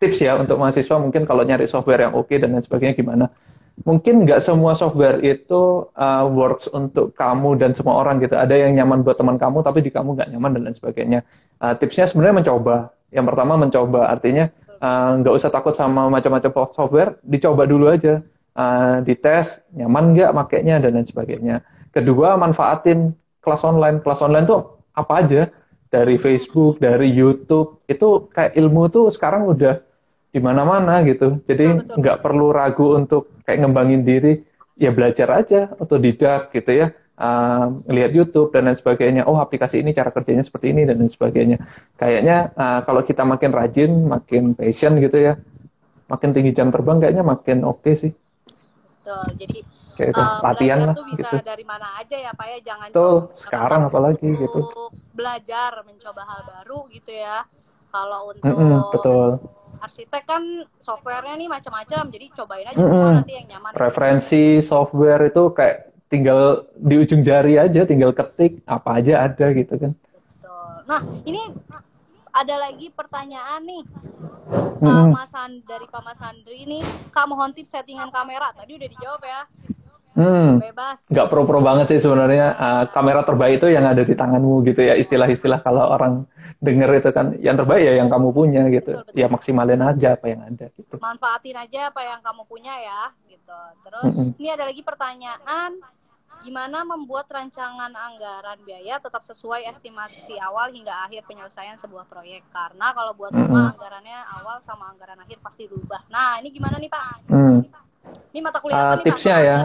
tips ya untuk mahasiswa, mungkin kalau nyari software yang oke dan lain sebagainya gimana? Mungkin nggak semua software itu works untuk kamu dan semua orang gitu. Ada yang nyaman buat teman kamu, tapi di kamu nggak nyaman dan lain sebagainya. Tipsnya sebenarnya mencoba. Yang pertama mencoba, artinya nggak usah takut sama macam-macam software, dicoba dulu aja. Dites, nyaman nggak makainya dan lain sebagainya. Kedua, manfaatin kelas online. Kelas online tuh apa aja? Dari Facebook, dari YouTube, itu kayak ilmu tuh sekarang udah di mana-mana gitu. Jadi nggak perlu ragu untuk kayak ngembangin diri, ya belajar aja, otodidak gitu ya. Lihat YouTube dan lain sebagainya. Oh, aplikasi ini cara kerjanya seperti ini dan lain sebagainya. Kayaknya kalau kita makin rajin, makin passion gitu ya, makin tinggi jam terbang kayaknya makin oke sih. Betul. Jadi latihan lah tuh bisa gitu. dari mana aja ya Pak ya, jangan sekarang apalagi gitu. Belajar, mencoba hal baru gitu ya. Kalau untuk arsitek kan softwarenya nih macam-macam, jadi cobain aja semua nanti yang nyaman. Referensi software itu kayak tinggal di ujung jari aja, tinggal ketik apa aja ada gitu kan. Betul. Nah, ini ada lagi pertanyaan nih. Dari Pak Mas Andri nih, Kak mohon tips settingan kamera. Tadi udah dijawab ya. Bebas. Nggak pro-pro banget sih sebenarnya. Kamera terbaik itu yang ada di tanganmu gitu ya. Istilah-istilah kalau orang denger itu kan, yang terbaik ya yang kamu punya gitu. Betul. Ya maksimalin aja apa yang ada gitu. Manfaatin aja apa yang kamu punya ya gitu. Terus ini ada lagi pertanyaan, gimana membuat rancangan anggaran biaya tetap sesuai estimasi awal hingga akhir penyelesaian sebuah proyek? Karena kalau buat rumah anggarannya awal sama anggaran akhir pasti berubah. Nah, ini gimana nih Pak? Ini mata kuliah apa nih, tipsnya Pak, ya.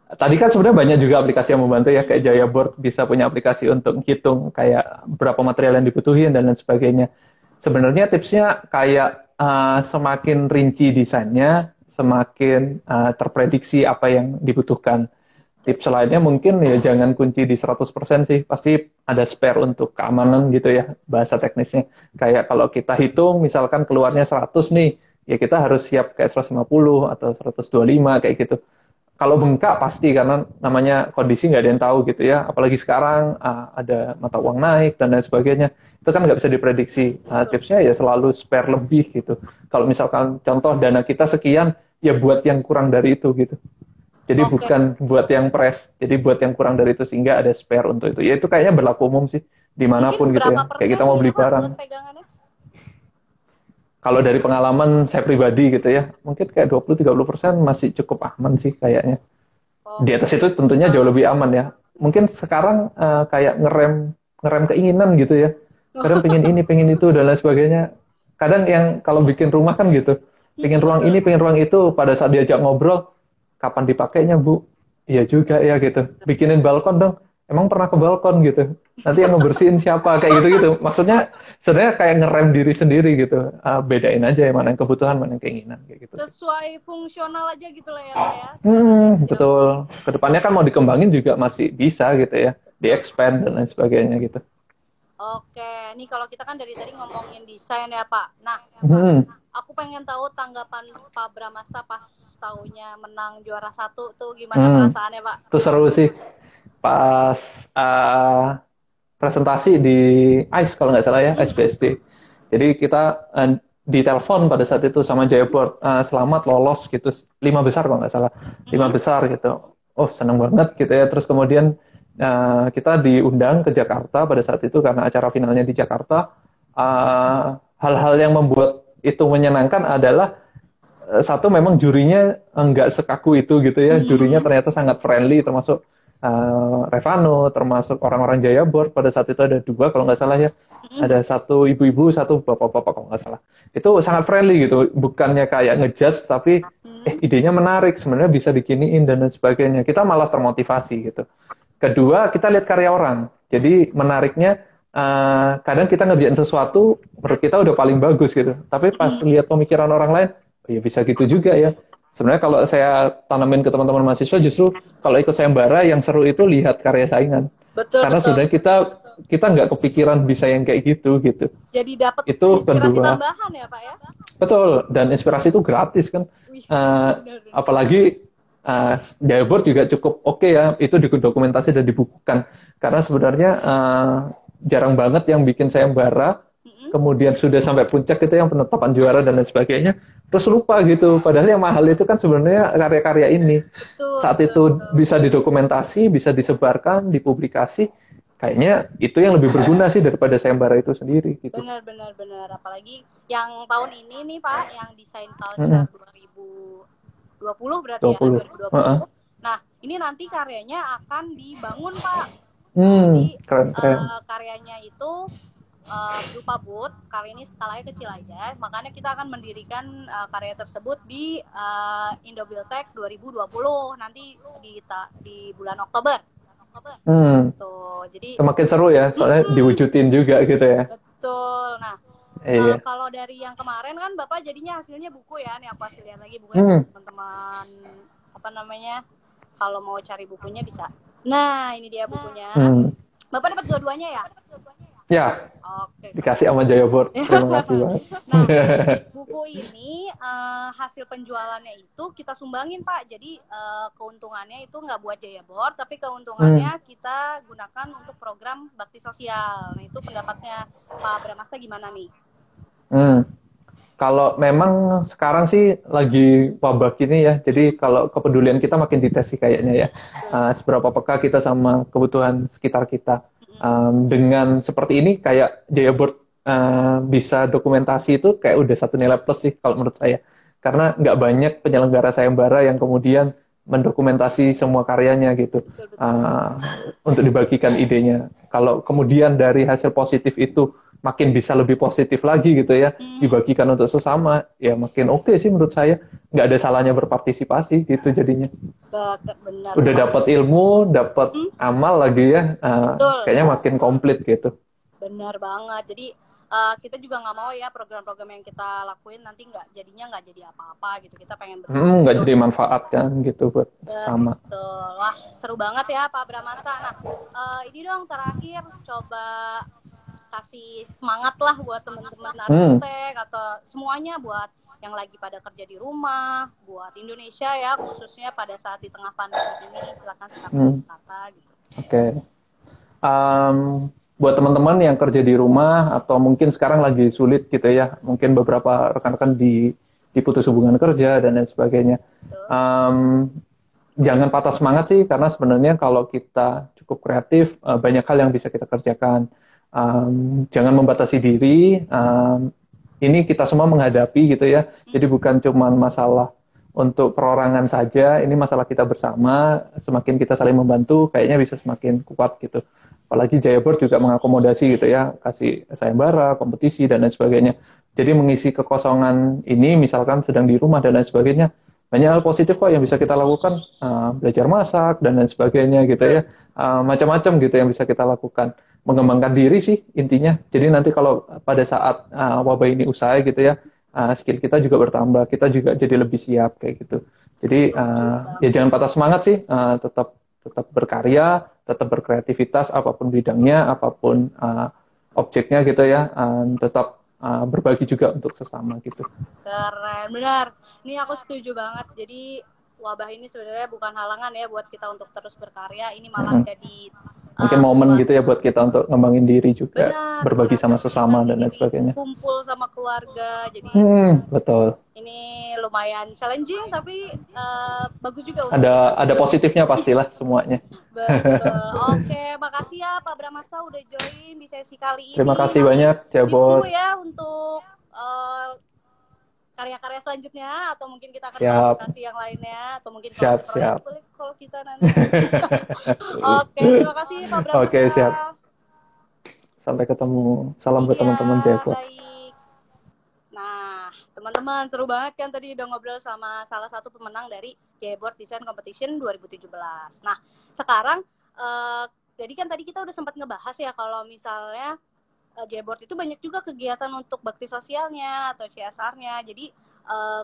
Tadi kan sebenarnya banyak juga aplikasi yang membantu ya, kayak Jaya Board bisa punya aplikasi untuk hitung kayak berapa material yang dibutuhin dan lain sebagainya. Sebenarnya tipsnya kayak semakin rinci desainnya, semakin terprediksi apa yang dibutuhkan. Tips lainnya mungkin ya jangan kunci di 100% sih, pasti ada spare untuk keamanan gitu ya, bahasa teknisnya. Kayak kalau kita hitung misalkan keluarnya 100 nih, ya kita harus siap kayak 150 atau 125 kayak gitu. Kalau bengkak pasti, karena namanya kondisi nggak ada yang tahu gitu ya, apalagi sekarang ada mata uang naik dan lain sebagainya, itu kan nggak bisa diprediksi. Tipsnya ya selalu spare lebih gitu. Kalau misalkan contoh dana kita sekian, ya buat yang kurang dari itu gitu. Jadi bukan buat yang press, jadi buat yang kurang dari itu sehingga ada spare untuk itu. Ya itu kayaknya berlaku umum sih dimanapun gitu ya. Kayak kita mau beli barang. Kalau dari pengalaman saya pribadi gitu ya, mungkin kayak 20-30% masih cukup aman sih kayaknya. Di atas itu tentunya jauh lebih aman ya. Mungkin sekarang kayak ngerem keinginan gitu ya. Kadang pengen ini, pengen itu, dan lain sebagainya. Kadang yang kalau bikin rumah kan gitu, pengen ruang ini, pengen ruang itu, pada saat diajak ngobrol, kapan dipakainya Bu? Iya juga ya gitu. Bikinin balkon dong. Emang pernah ke balkon gitu? Nanti yang ngebersihin siapa? Kayak gitu-gitu. Maksudnya sebenarnya kayak ngerem diri sendiri gitu. Bedain aja ya mana yang kebutuhan, mana yang keinginan. Kayak gitu. Sesuai fungsional aja gitu lah ya. Betul. Kedepannya kan mau dikembangin juga masih bisa gitu ya. Di-expand dan lain sebagainya gitu. Oke, nih kalau kita kan dari tadi ngomongin desain ya Pak. Nah, aku pengen tahu tanggapan Pak Bramasta pas tahunya menang juara 1 tuh gimana perasaannya Pak? Itu seru sih. Pas presentasi di ICE kalau nggak salah ya, ICE BSD. Jadi kita ditelepon pada saat itu sama Jaya Board, selamat lolos gitu, 5 besar kalau nggak salah, 5 besar gitu. Oh seneng banget gitu ya. Terus kemudian kita diundang ke Jakarta pada saat itu karena acara finalnya di Jakarta. Hal-hal yang membuat itu menyenangkan adalah satu, memang jurinya nggak sekaku itu gitu ya. Jurinya ternyata sangat friendly, termasuk Revano, termasuk orang-orang Jaya Board. Pada saat itu ada 2 kalau nggak salah ya. Ada 1 ibu-ibu, 1 bapak-bapak kalau nggak salah. Itu sangat friendly gitu, bukannya kayak ngejudge, tapi idenya menarik, sebenarnya bisa dikiniin dan lain sebagainya. Kita malah termotivasi gitu. Kedua, kita lihat karya orang. Jadi menariknya kadang kita ngerjain sesuatu menurut kita udah paling bagus gitu, tapi pas lihat pemikiran orang lain, ya bisa gitu juga ya. Sebenarnya kalau saya tanamin ke teman-teman mahasiswa, justru kalau ikut sayembara yang seru itu lihat karya saingan. Karena sebenarnya kita nggak kepikiran bisa yang kayak gitu. Jadi dapat itu inspirasi kedua. Tambahan ya Pak ya? Betul, dan inspirasi itu gratis kan. Apalagi Jaya Board juga cukup oke ya, itu didokumentasi dan dibukukan. Karena sebenarnya jarang banget yang bikin sayembara, kemudian sudah sampai puncak itu yang penetapan juara dan lain sebagainya, terus lupa gitu. Padahal yang mahal itu kan sebenarnya karya-karya ini. Saat itu bisa didokumentasi, bisa disebarkan, dipublikasi, kayaknya itu yang lebih berguna sih daripada sayembara itu sendiri gitu. Benar. Apalagi yang tahun ini nih Pak, yang desain culture 2020 berarti 20. Ya, 2020. Nah, ini nanti karyanya akan dibangun Pak. Keren. Karyanya itu berupa booth, karya ini skalanya kecil aja, makanya kita akan mendirikan karya tersebut di Indobuildtech 2020 nanti di bulan Oktober. Tuh, jadi semakin seru ya, soalnya diwujudin juga gitu ya. Betul. Nah, kalau dari yang kemarin kan Bapak jadinya hasilnya buku ya, nih aku hasil lihat lagi bukunya teman-teman kalau mau cari bukunya bisa. Nah, ini dia bukunya. Bapak dapat dua-duanya ya? Ya, Oke, dikasih sama Jaya Board. Terima kasih banget. nah, buku ini hasil penjualannya itu kita sumbangin Pak. Jadi keuntungannya itu nggak buat Jaya Board, tapi keuntungannya kita gunakan untuk program bakti sosial. Nah itu pendapatnya Pak Bramasta gimana nih? Kalau memang sekarang sih lagi wabah gini ya, jadi kalau kepedulian kita makin dites sih kayaknya ya. Seberapa peka kita sama kebutuhan sekitar kita. Dengan seperti ini kayak Jaya Board bisa dokumentasi itu kayak udah satu nilai plus sih kalau menurut saya. Karena nggak banyak penyelenggara sayembara yang kemudian mendokumentasi semua karyanya gitu. Untuk dibagikan idenya. Kalau kemudian dari hasil positif itu makin bisa lebih positif lagi gitu ya, dibagikan untuk sesama, ya makin oke sih menurut saya. Nggak ada salahnya berpartisipasi gitu jadinya. Benar. Udah dapat ilmu, dapat amal lagi ya, kayaknya makin komplit gitu. Benar banget. Jadi kita juga nggak mau ya program-program yang kita lakuin nanti jadinya nggak jadi apa-apa gitu. Kita pengen nggak jadi manfaat kan gitu buat sesama. Betul. Wah seru banget ya Pak Bramasta. Nah ini dong terakhir coba kasih semangat lah buat teman-teman arsitek atau semuanya, buat yang lagi pada kerja di rumah, buat Indonesia ya khususnya pada saat di tengah pandemi ini. Silakan kata gitu. Oke. Buat teman-teman yang kerja di rumah atau mungkin sekarang lagi sulit gitu ya, mungkin beberapa rekan-rekan diputus hubungan kerja dan lain sebagainya. Jangan patah semangat sih, karena sebenarnya kalau kita cukup kreatif, banyak hal yang bisa kita kerjakan. Jangan membatasi diri. Ini kita semua menghadapi gitu ya. Jadi bukan cuma masalah untuk perorangan saja, ini masalah kita bersama. Semakin kita saling membantu, kayaknya bisa semakin kuat gitu. Apalagi Jaya Board juga mengakomodasi gitu ya, kasih sayembara, kompetisi dan lain sebagainya. Jadi mengisi kekosongan ini, misalkan sedang di rumah dan lain sebagainya, banyak hal positif kok yang bisa kita lakukan, belajar masak dan lain sebagainya gitu ya, macam-macam gitu yang bisa kita lakukan, mengembangkan diri sih intinya. Jadi nanti kalau pada saat wabah ini usai gitu ya, skill kita juga bertambah, kita juga jadi lebih siap kayak gitu. Jadi ya jangan patah semangat sih, tetap berkarya, tetap berkreativitas apapun bidangnya, apapun objeknya gitu ya, tetap berbagi juga untuk sesama gitu. Keren, benar. Ini aku setuju banget. Jadi wabah ini sebenarnya bukan halangan ya buat kita untuk terus berkarya. Ini malah jadi mungkin momen gitu ya buat kita untuk ngembangin diri juga, berbagi sama sesama dan lain sebagainya. Kumpul sama keluarga, jadi betul. Ini lumayan challenging tapi bagus juga. Ada positifnya pastilah semuanya. Betul. Oke, makasih ya Pak Bramasta udah join di sesi kali ini. Terima kasih banyak, Jabot. Ditunggu ya untuk karya-karya selanjutnya, atau mungkin kita akan presentasi yang lainnya, atau mungkin siap. Kalau kita nanti. Oke, terima kasih Pak Bramasta. Oke, siap. Sampai ketemu. Salam buat teman-teman Jabot. Nah, teman-teman, seru banget kan tadi udah ngobrol sama salah satu pemenang dari Jaya Board Design Competition 2017. Nah, sekarang jadi kan tadi kita udah sempat ngebahas ya kalau misalnya Jaya Board itu banyak juga kegiatan untuk bakti sosialnya atau CSR-nya. Jadi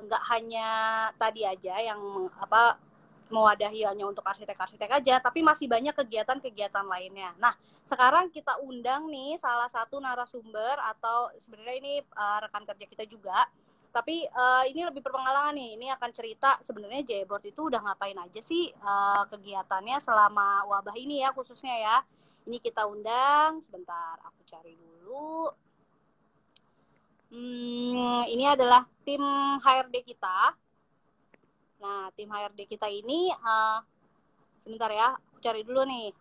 nggak hanya tadi aja yang mewadahi hanya untuk arsitek-arsitek aja, tapi masih banyak kegiatan-kegiatan lainnya. Nah, sekarang kita undang nih salah satu narasumber, atau sebenarnya ini rekan kerja kita juga, tapi ini lebih berpengalaman nih. Ini akan cerita sebenarnya Jaya Board itu udah ngapain aja sih kegiatannya selama wabah ini ya khususnya ya. Ini kita undang, sebentar aku cari dulu. Ini adalah tim HRD kita. Nah, tim HRD kita ini, sebentar ya, aku cari dulu nih.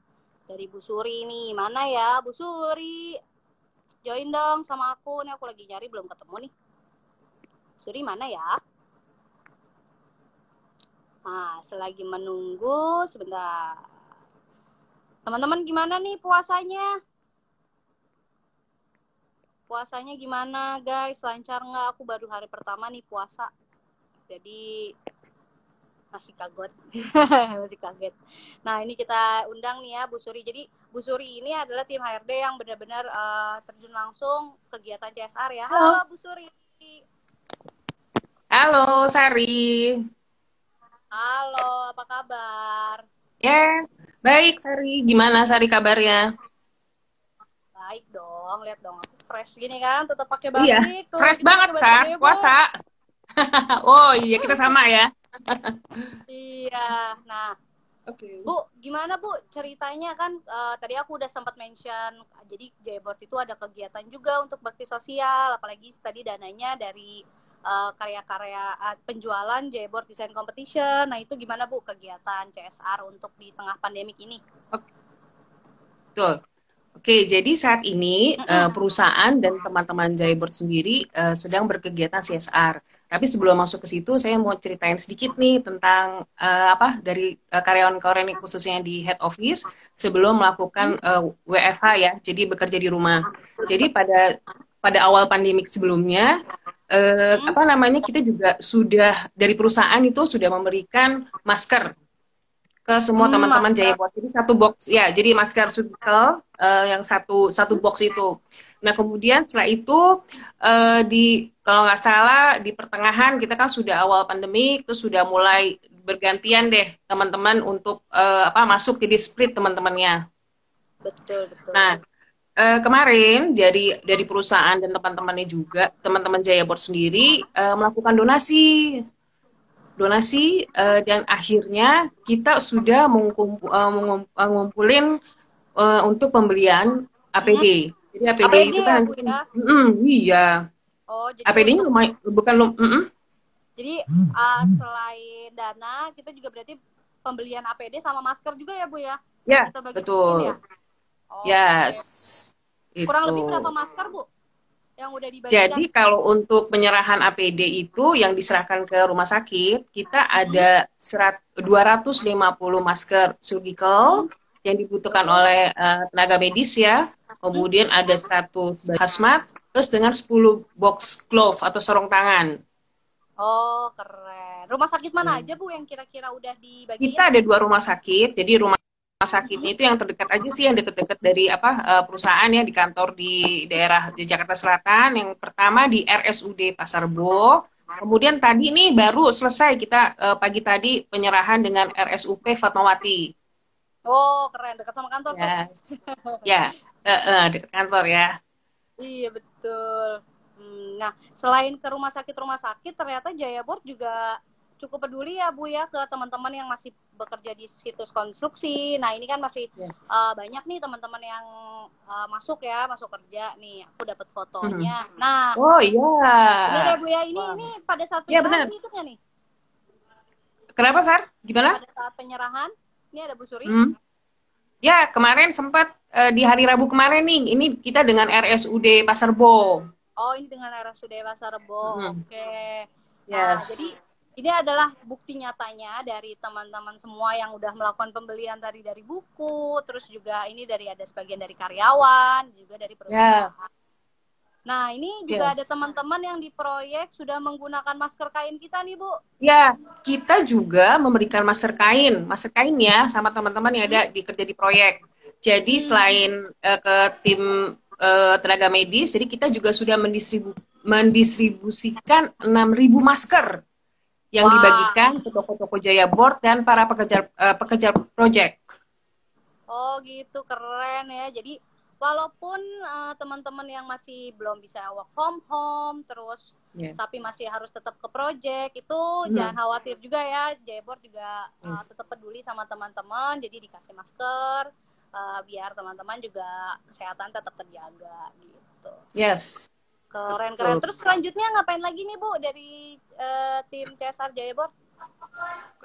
Dari Bu Suri nih, mana ya Bu Suri? Join dong sama aku, nih aku lagi nyari belum ketemu nih. Suri mana ya? Nah, selagi menunggu, sebentar. Teman-teman gimana nih puasanya? Puasanya gimana guys? Lancar nggak? Aku baru hari pertama nih puasa. Jadi masih kaget. Masih kaget. Nah, ini kita undang nih ya Bu Suri. Jadi Bu Suri ini adalah tim HRD yang benar-benar terjun langsung kegiatan CSR ya. Halo Bu Suri. Halo Sari. Halo, apa kabar? Ya, baik Sari. Gimana Sari kabarnya? Baik dong. lihat dong. Aku fresh gini kan, tetap pakai Iya, batik tuh. fresh Kita banget, pakai Sar. batik, Bu. Puasa. Oh iya, kita sama ya. Iya. Nah, Oke. Bu, gimana Bu ceritanya kan tadi aku udah sempat mention, jadi Jayboard itu ada kegiatan juga untuk bakti sosial, apalagi tadi dananya dari karya-karya penjualan Jayboard Design Competition. Nah itu gimana Bu kegiatan CSR untuk di tengah pandemik ini? Betul. Oke, jadi saat ini perusahaan dan teman-teman Jayboard sendiri sedang berkegiatan CSR. Tapi sebelum masuk ke situ, saya mau ceritain sedikit nih tentang dari karyawan-karyawan khususnya di head office sebelum melakukan WFH ya, jadi bekerja di rumah. Jadi pada awal pandemik sebelumnya, kita juga sudah dari perusahaan itu sudah memberikan masker ke semua teman-teman Jayboard. Jadi satu box ya, jadi masker surgical yang satu box itu. Nah kemudian setelah itu kalau nggak salah di pertengahan kita kan sudah awal pandemi, terus sudah mulai bergantian deh teman-teman untuk masuk ke split teman-temannya. Betul. Nah kemarin dari perusahaan dan teman-temannya juga teman-teman Jayboard sendiri melakukan donasi dan akhirnya kita sudah mengumpulin untuk pembelian APD. Jadi APD itu ya, kan Bu, ya? Iya. Oh, jadi APD-nya lumayan bukan Jadi selain dana, kita juga berarti pembelian APD sama masker juga ya Bu ya? Ya, Kita betul. ya? Oh, Yes. okay. Kurang lebih Itu. berapa masker Bu yang udah dibagikan? Jadi kalau untuk penyerahan APD itu yang diserahkan ke rumah sakit, kita ada 250 masker surgical yang dibutuhkan oleh tenaga medis ya. Kemudian ada 100 hazmat, terus dengan 10 box glove atau sarung tangan. Oh, keren. Rumah sakit mana aja Bu yang kira-kira udah dibagiin? Kita ada 2 rumah sakit, jadi rumah sakitnya itu yang terdekat aja sih, yang deket-deket dari perusahaan ya, di kantor di daerah di Jakarta Selatan. Yang pertama di RSUD Pasar Rebo. Kemudian tadi nih baru selesai kita pagi tadi penyerahan dengan RSUP Fatmawati. Oh, keren, dekat sama kantor Ya, tuh. ya, dekat kantor ya. Iya, betul. Nah, selain ke rumah sakit, ternyata Jayboard juga cukup peduli ya Bu ya ke teman-teman yang masih bekerja di situs konstruksi. Nah ini kan masih banyak nih teman-teman yang masuk kerja nih. Aku dapat fotonya. Nah, oh iya. Benar ya Bu ya, ini pada saat penyerahan itu nggak nih? Kenapa Sar? Gimana? Pada saat penyerahan, ini ada Bu Suri. Ya kemarin sempat di hari Rabu kemarin nih. Ini kita dengan RSUD Pasar Rebo. Oh ini dengan RSUD Pasar Rebo. Oke. Yes. Nah, jadi ini adalah bukti nyatanya dari teman-teman semua yang udah melakukan pembelian tadi dari buku, terus juga ini ada sebagian dari karyawan, juga dari perusahaan. Yeah. Nah, ini juga ada teman-teman yang di proyek sudah menggunakan masker kain kita nih, Bu. Ya, kita juga memberikan masker kain ya sama teman-teman yang ada kerja di proyek. Jadi selain ke tim tenaga medis, jadi kita juga sudah mendistribusikan 6.000 masker yang dibagikan ke toko-toko Jayboard dan para pekerja proyek. Oh gitu, keren ya. Jadi walaupun teman-teman yang masih belum bisa work from home, terus tapi masih harus tetap ke proyek, itu jangan khawatir juga ya. Jayboard juga tetap peduli sama teman-teman, jadi dikasih masker biar teman-teman juga kesehatan tetap terjaga gitu. Yes. Keren. Terus selanjutnya ngapain lagi nih Bu dari tim CSR Jayboard?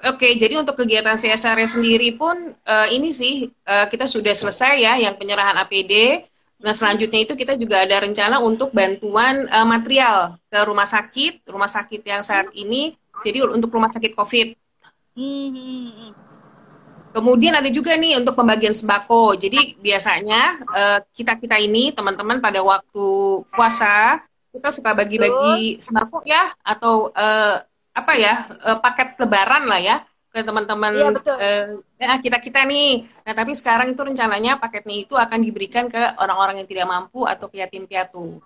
Oke, jadi untuk kegiatan CSR sendiri pun ini sih kita sudah selesai ya yang penyerahan APD. Nah selanjutnya itu kita juga ada rencana untuk bantuan material ke rumah sakit yang saat ini. Jadi untuk rumah sakit COVID. Kemudian ada juga nih untuk pembagian sembako. Jadi biasanya kita ini teman-teman pada waktu puasa kita suka bagi-bagi sembako ya, atau paket lebaran lah ya ke teman-teman kita nih. Nah tapi sekarang itu rencananya paketnya itu akan diberikan ke orang-orang yang tidak mampu atau ke yatim piatu.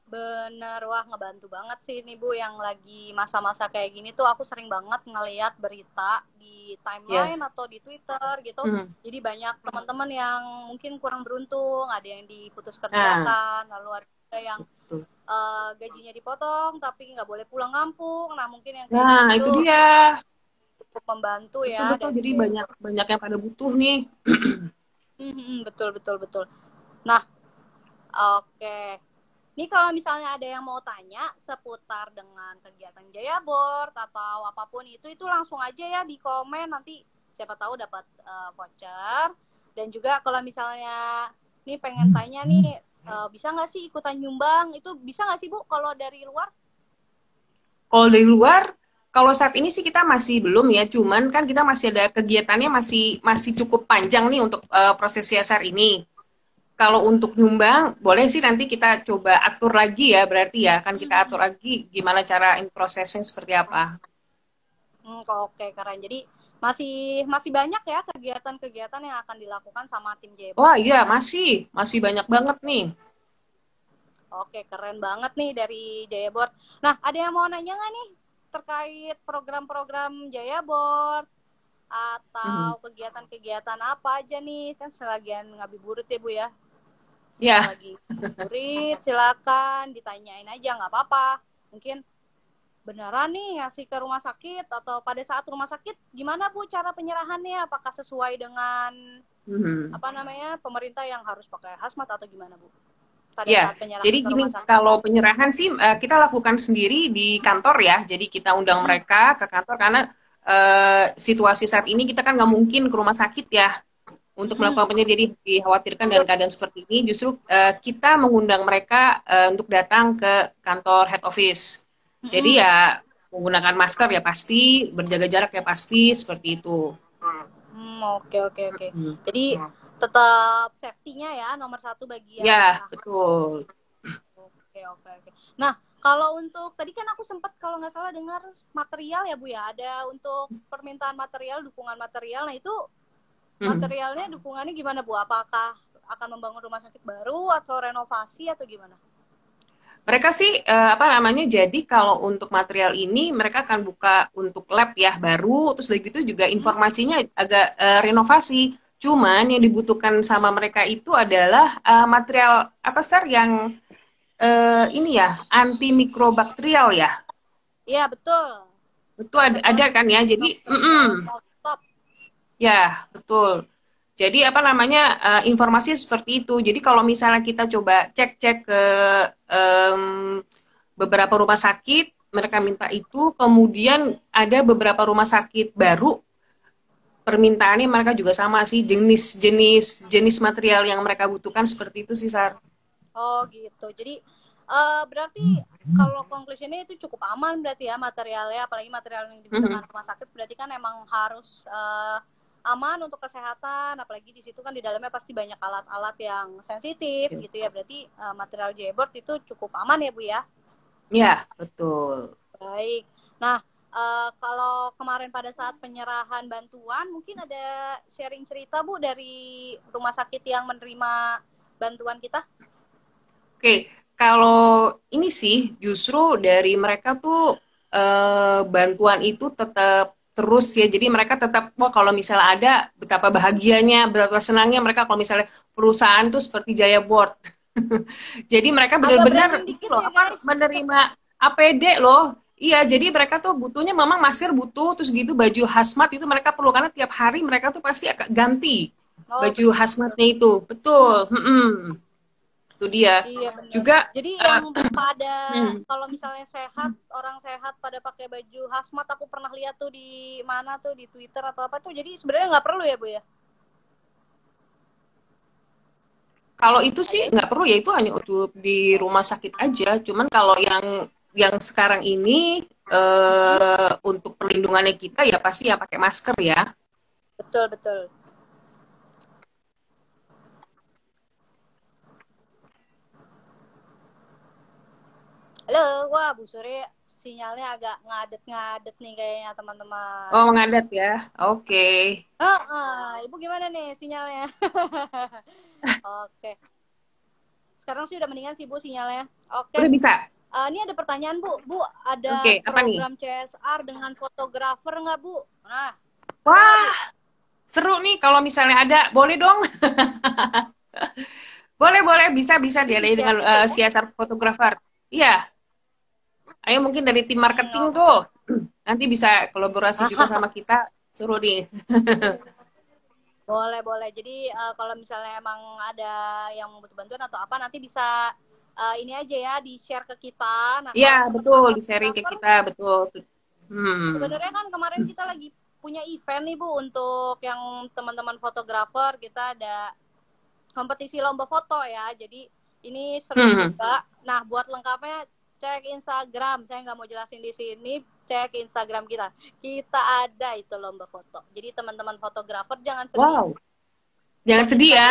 Bener, wah ngebantu banget sih nih Bu, yang lagi masa-masa kayak gini tuh aku sering banget ngeliat berita di timeline Yes. atau di Twitter gitu. Hmm. Jadi banyak teman-teman yang mungkin kurang beruntung, ada yang diputus Nah, kerjakan, lalu ada juga yang betul. gajinya dipotong tapi nggak boleh pulang kampung. Nah mungkin yang kayak Nah, gini itu tuh dia. cukup membantu ya Betul-betul, dari jadi banyak Jaipur. banyak yang pada butuh nih. Betul, betul, betul. Nah, oke. Ini kalau misalnya ada yang mau tanya seputar dengan kegiatan Jaya Board atau apapun itu langsung aja ya di komen, nanti siapa tahu dapat voucher. Dan juga kalau misalnya nih pengen tanya nih, bisa nggak sih ikutan nyumbang? Itu bisa nggak sih Bu kalau dari luar? Kalau dari luar, kalau saat ini sih kita masih belum ya, cuman kan kita masih ada kegiatannya, masih masih cukup panjang nih untuk proses CSR ini. Kalau untuk nyumbang, boleh sih nanti kita coba atur lagi ya, berarti ya, kan kita atur lagi gimana cara prosesnya seperti apa. Oke, keren. Jadi masih masih banyak ya kegiatan-kegiatan yang akan dilakukan sama tim Jaya Board Wah nih. iya, masih banyak banget nih. Oke, keren banget nih dari Jaya Board. Nah, ada yang mau nanya nggak nih terkait program-program Jaya Board atau kegiatan-kegiatan apa aja nih? Kan selagian ngabuburit ya Bu ya. Ya, Selagi ngabuburit, silakan ditanyain aja, nggak apa-apa. Mungkin beneran nih ngasih ke rumah sakit atau pada saat rumah sakit gimana Bu cara penyerahannya? Apakah sesuai dengan apa namanya pemerintah yang harus pakai hazmat atau gimana Bu? Pada ya. saat penyerahan Jadi ke gini, rumah sakit. kalau penyerahan sih kita lakukan sendiri di kantor ya. Jadi kita undang mereka ke kantor karena situasi saat ini kita kan nggak mungkin ke rumah sakit ya untuk melakukan penyerahan. Jadi dikhawatirkan dengan keadaan seperti ini, justru kita mengundang mereka untuk datang ke kantor head office. Jadi ya menggunakan masker ya pasti, berjaga jarak ya pasti, seperti itu. Oke. Jadi tetap safety-nya ya nomor satu bagi yang Ya, usaha. betul. Oke. Nah, kalau untuk tadi kan aku sempat kalau nggak salah dengar material ya Bu ya, ada untuk permintaan material, dukungan material. Nah itu materialnya, dukungannya gimana Bu? Apakah akan membangun rumah sakit baru atau renovasi atau gimana? Mereka sih apa namanya? Jadi kalau untuk material ini mereka akan buka untuk lab ya baru, terus dari gitu juga informasinya agak renovasi. Cuman yang dibutuhkan sama mereka itu adalah material apa sih yang ini ya antimikrobakterial ya. Iya betul. Itu ada kan ya. Jadi Stop. ya betul. Jadi apa namanya informasi seperti itu. Jadi kalau misalnya kita coba cek-cek ke em, beberapa rumah sakit, mereka minta itu, kemudian ada beberapa rumah sakit baru permintaannya mereka juga sama sih, jenis material yang mereka butuhkan seperti itu sih Sar. Oh gitu. Jadi berarti kalau conclusionnya itu cukup aman berarti ya materialnya, apalagi material yang digunakan rumah sakit berarti kan emang harus aman untuk kesehatan, apalagi di situ kan di dalamnya pasti banyak alat-alat yang sensitif gitu ya. Berarti material J-board itu cukup aman ya Bu ya. Ya, betul. Baik. Nah, kalau kemarin pada saat penyerahan bantuan, mungkin ada sharing cerita Bu dari rumah sakit yang menerima bantuan kita? Oke, kalau ini sih justru dari mereka tuh bantuan itu tetap terus ya. Jadi mereka tetap, wah kalau misalnya ada betapa bahagianya, betapa senangnya mereka kalau misalnya perusahaan tuh seperti Jaya Board. Jadi mereka Agak benar-benar branding dikit loh ya apa guys. menerima APD loh. Iya, jadi mereka tuh butuhnya memang masker butuh, terus gitu baju hazmat itu mereka perlu karena tiap hari mereka tuh pasti akan ganti Oh, baju betul. hazmatnya itu. Betul. Itu dia. Iya benar. Juga Jadi yang pada hmm, kalau misalnya sehat, orang sehat pada pakai baju hazmat, aku pernah lihat tuh di mana tuh di Twitter atau apa tuh. Jadi sebenarnya nggak perlu ya Bu ya? kalau itu sih nggak perlu ya itu hanya untuk di rumah sakit aja. Cuman kalau yang sekarang ini untuk perlindungannya kita ya pasti ya pakai masker ya. Betul. Halo, wah Bu Suri sinyalnya agak ngadet-ngadet nih kayaknya teman-teman. Oh mengadat ya. Oke. Ibu gimana nih sinyalnya? Oke. Sekarang sih udah mendingan sih Bu sinyalnya. Oke. Udah bisa? Ini ada pertanyaan Bu. Bu, ada Oke, apa nih? program CSR dengan fotografer nggak Bu? Nah, Wah, seru nih kalau misalnya ada. Boleh dong. Boleh, bisa diadain dengan CSR fotografer. Iya. Ayo mungkin dari tim marketing tuh. Nanti bisa kolaborasi juga sama kita. Seru nih. Boleh. Jadi kalau misalnya emang ada yang butuh bantuan atau apa, nanti bisa ini aja ya, di-share ke kita. Nah, Iya, betul. Di-sharing ke kita, betul. Sebenarnya kan kemarin kita lagi punya event nih Bu, untuk yang teman-teman fotografer. Kita ada kompetisi lomba foto ya. Jadi ini seru juga. Nah, buat lengkapnya cek Instagram. Saya nggak mau jelasin di sini. Cek Instagram kita. Kita ada itu lomba foto. Jadi teman-teman fotografer jangan sedih. Wow. Jangan sedih ya.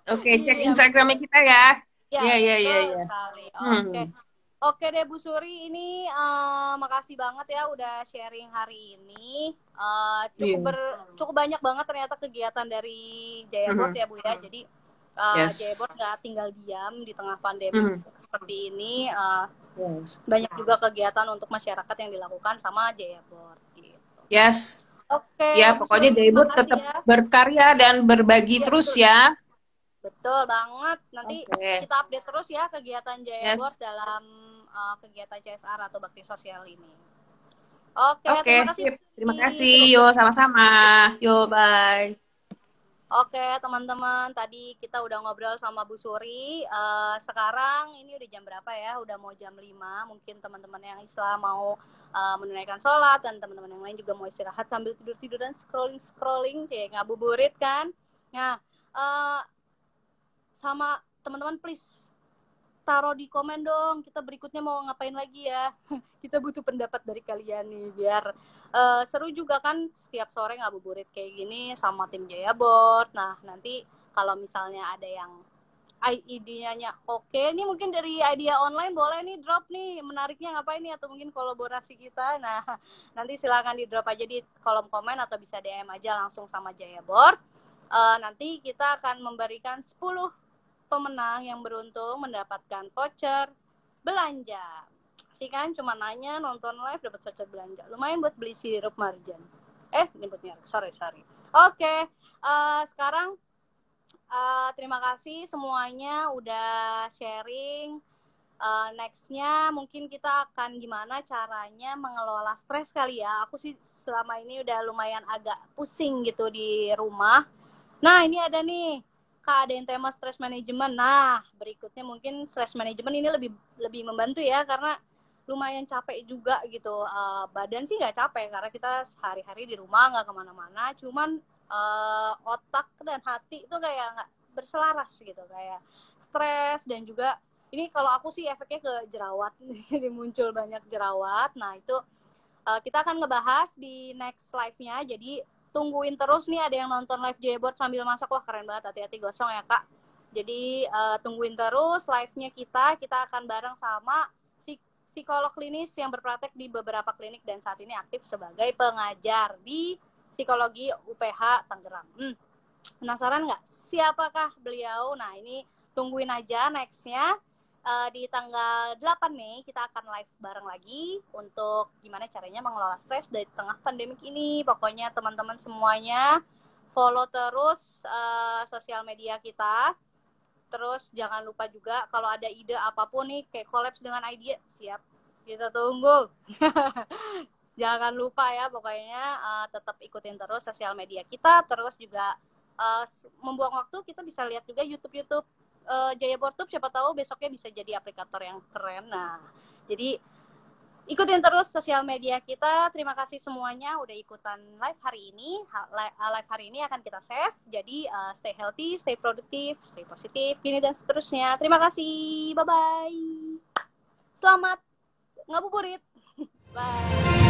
Oke, cek Instagramnya kita ya. Iya. Oke. Oke deh Bu Suri, ini makasih banget ya udah sharing hari ini. Cukup banyak banget ternyata kegiatan dari Jaya Board ya Bu ya. Jadi Jaya Board nggak tinggal diam di tengah pandemi seperti ini. Banyak juga kegiatan untuk masyarakat yang dilakukan sama Jaya Board gitu. Yes. Oke. Ya, pokoknya Jaya Board tetap berkarya dan berbagi terus ya. Betul banget. Nanti kita update terus ya kegiatan Jaya Board dalam kegiatan CSR atau bakti sosial ini. Oke, terima kasih. Yo, sama-sama. Yo, bye. Oke, teman-teman, tadi kita udah ngobrol sama Bu Suri. Sekarang ini udah jam berapa ya? Udah mau jam 5. Mungkin teman-teman yang Islam mau menunaikan sholat, dan teman-teman yang lain juga mau istirahat sambil tidur-tidur dan scrolling, kayak ngabuburit kan. Nah, sama teman-teman please taruh di komen dong, kita berikutnya mau ngapain lagi ya. Kita butuh pendapat dari kalian nih, biar seru juga kan setiap sore ngabuburit kayak gini sama tim Jaya Board. Nah, nanti kalau misalnya ada yang idenya oke, ini mungkin dari idea online boleh nih drop nih, menariknya ngapain nih, atau mungkin kolaborasi kita. Nah, nanti silakan di drop aja di kolom komen atau bisa DM aja langsung sama Jaya Board. Nanti kita akan memberikan 10 pemenang yang beruntung mendapatkan voucher belanja. Sih kan cuma nanya, nonton live dapat voucher belanja. Lumayan buat beli sirup marjan. Nyebutnya sorry. Oke, sekarang terima kasih semuanya udah sharing. Nextnya mungkin kita akan gimana caranya mengelola stres kali ya. Aku sih selama ini udah lumayan agak pusing gitu di rumah. Nah, ini ada nih Kak, ada yang tema stress management. Nah, berikutnya mungkin stress management ini lebih membantu ya, karena lumayan capek juga gitu. Badan sih nggak capek karena kita sehari-hari di rumah nggak kemana-mana. Cuman otak dan hati itu kayak nggak berselaras gitu, kayak stres. Dan juga ini kalau aku sih efeknya ke jerawat, jadi muncul banyak jerawat. Nah, itu kita akan ngebahas di next live-nya. Jadi tungguin terus nih, ada yang nonton live Jaya Board sambil masak. Wah, keren banget, hati-hati gosong ya Kak. Jadi tungguin terus live-nya kita akan bareng sama psikolog klinis yang berpraktek di beberapa klinik dan saat ini aktif sebagai pengajar di psikologi UPH Tangerang. Penasaran nggak siapakah beliau? Nah, ini tungguin aja next-nya. Di tanggal 8 Mei kita akan live bareng lagi untuk gimana caranya mengelola stres dari tengah pandemik ini. Pokoknya teman-teman semuanya follow terus sosial media kita. Terus jangan lupa juga kalau ada ide apapun nih, kayak collabs dengan idea, siap, kita tunggu. Jangan lupa ya, pokoknya tetap ikutin terus sosial media kita. Terus juga membuang waktu, kita bisa lihat juga YouTube Jaya Board Tube, siapa tahu besoknya bisa jadi aplikator yang keren. Nah, jadi ikutin terus sosial media kita. Terima kasih semuanya udah ikutan live hari ini. Live hari ini akan kita save. Jadi stay healthy, stay produktif, stay positif, gini dan seterusnya. Terima kasih. Bye-bye. Selamat ngabuburit. Bye.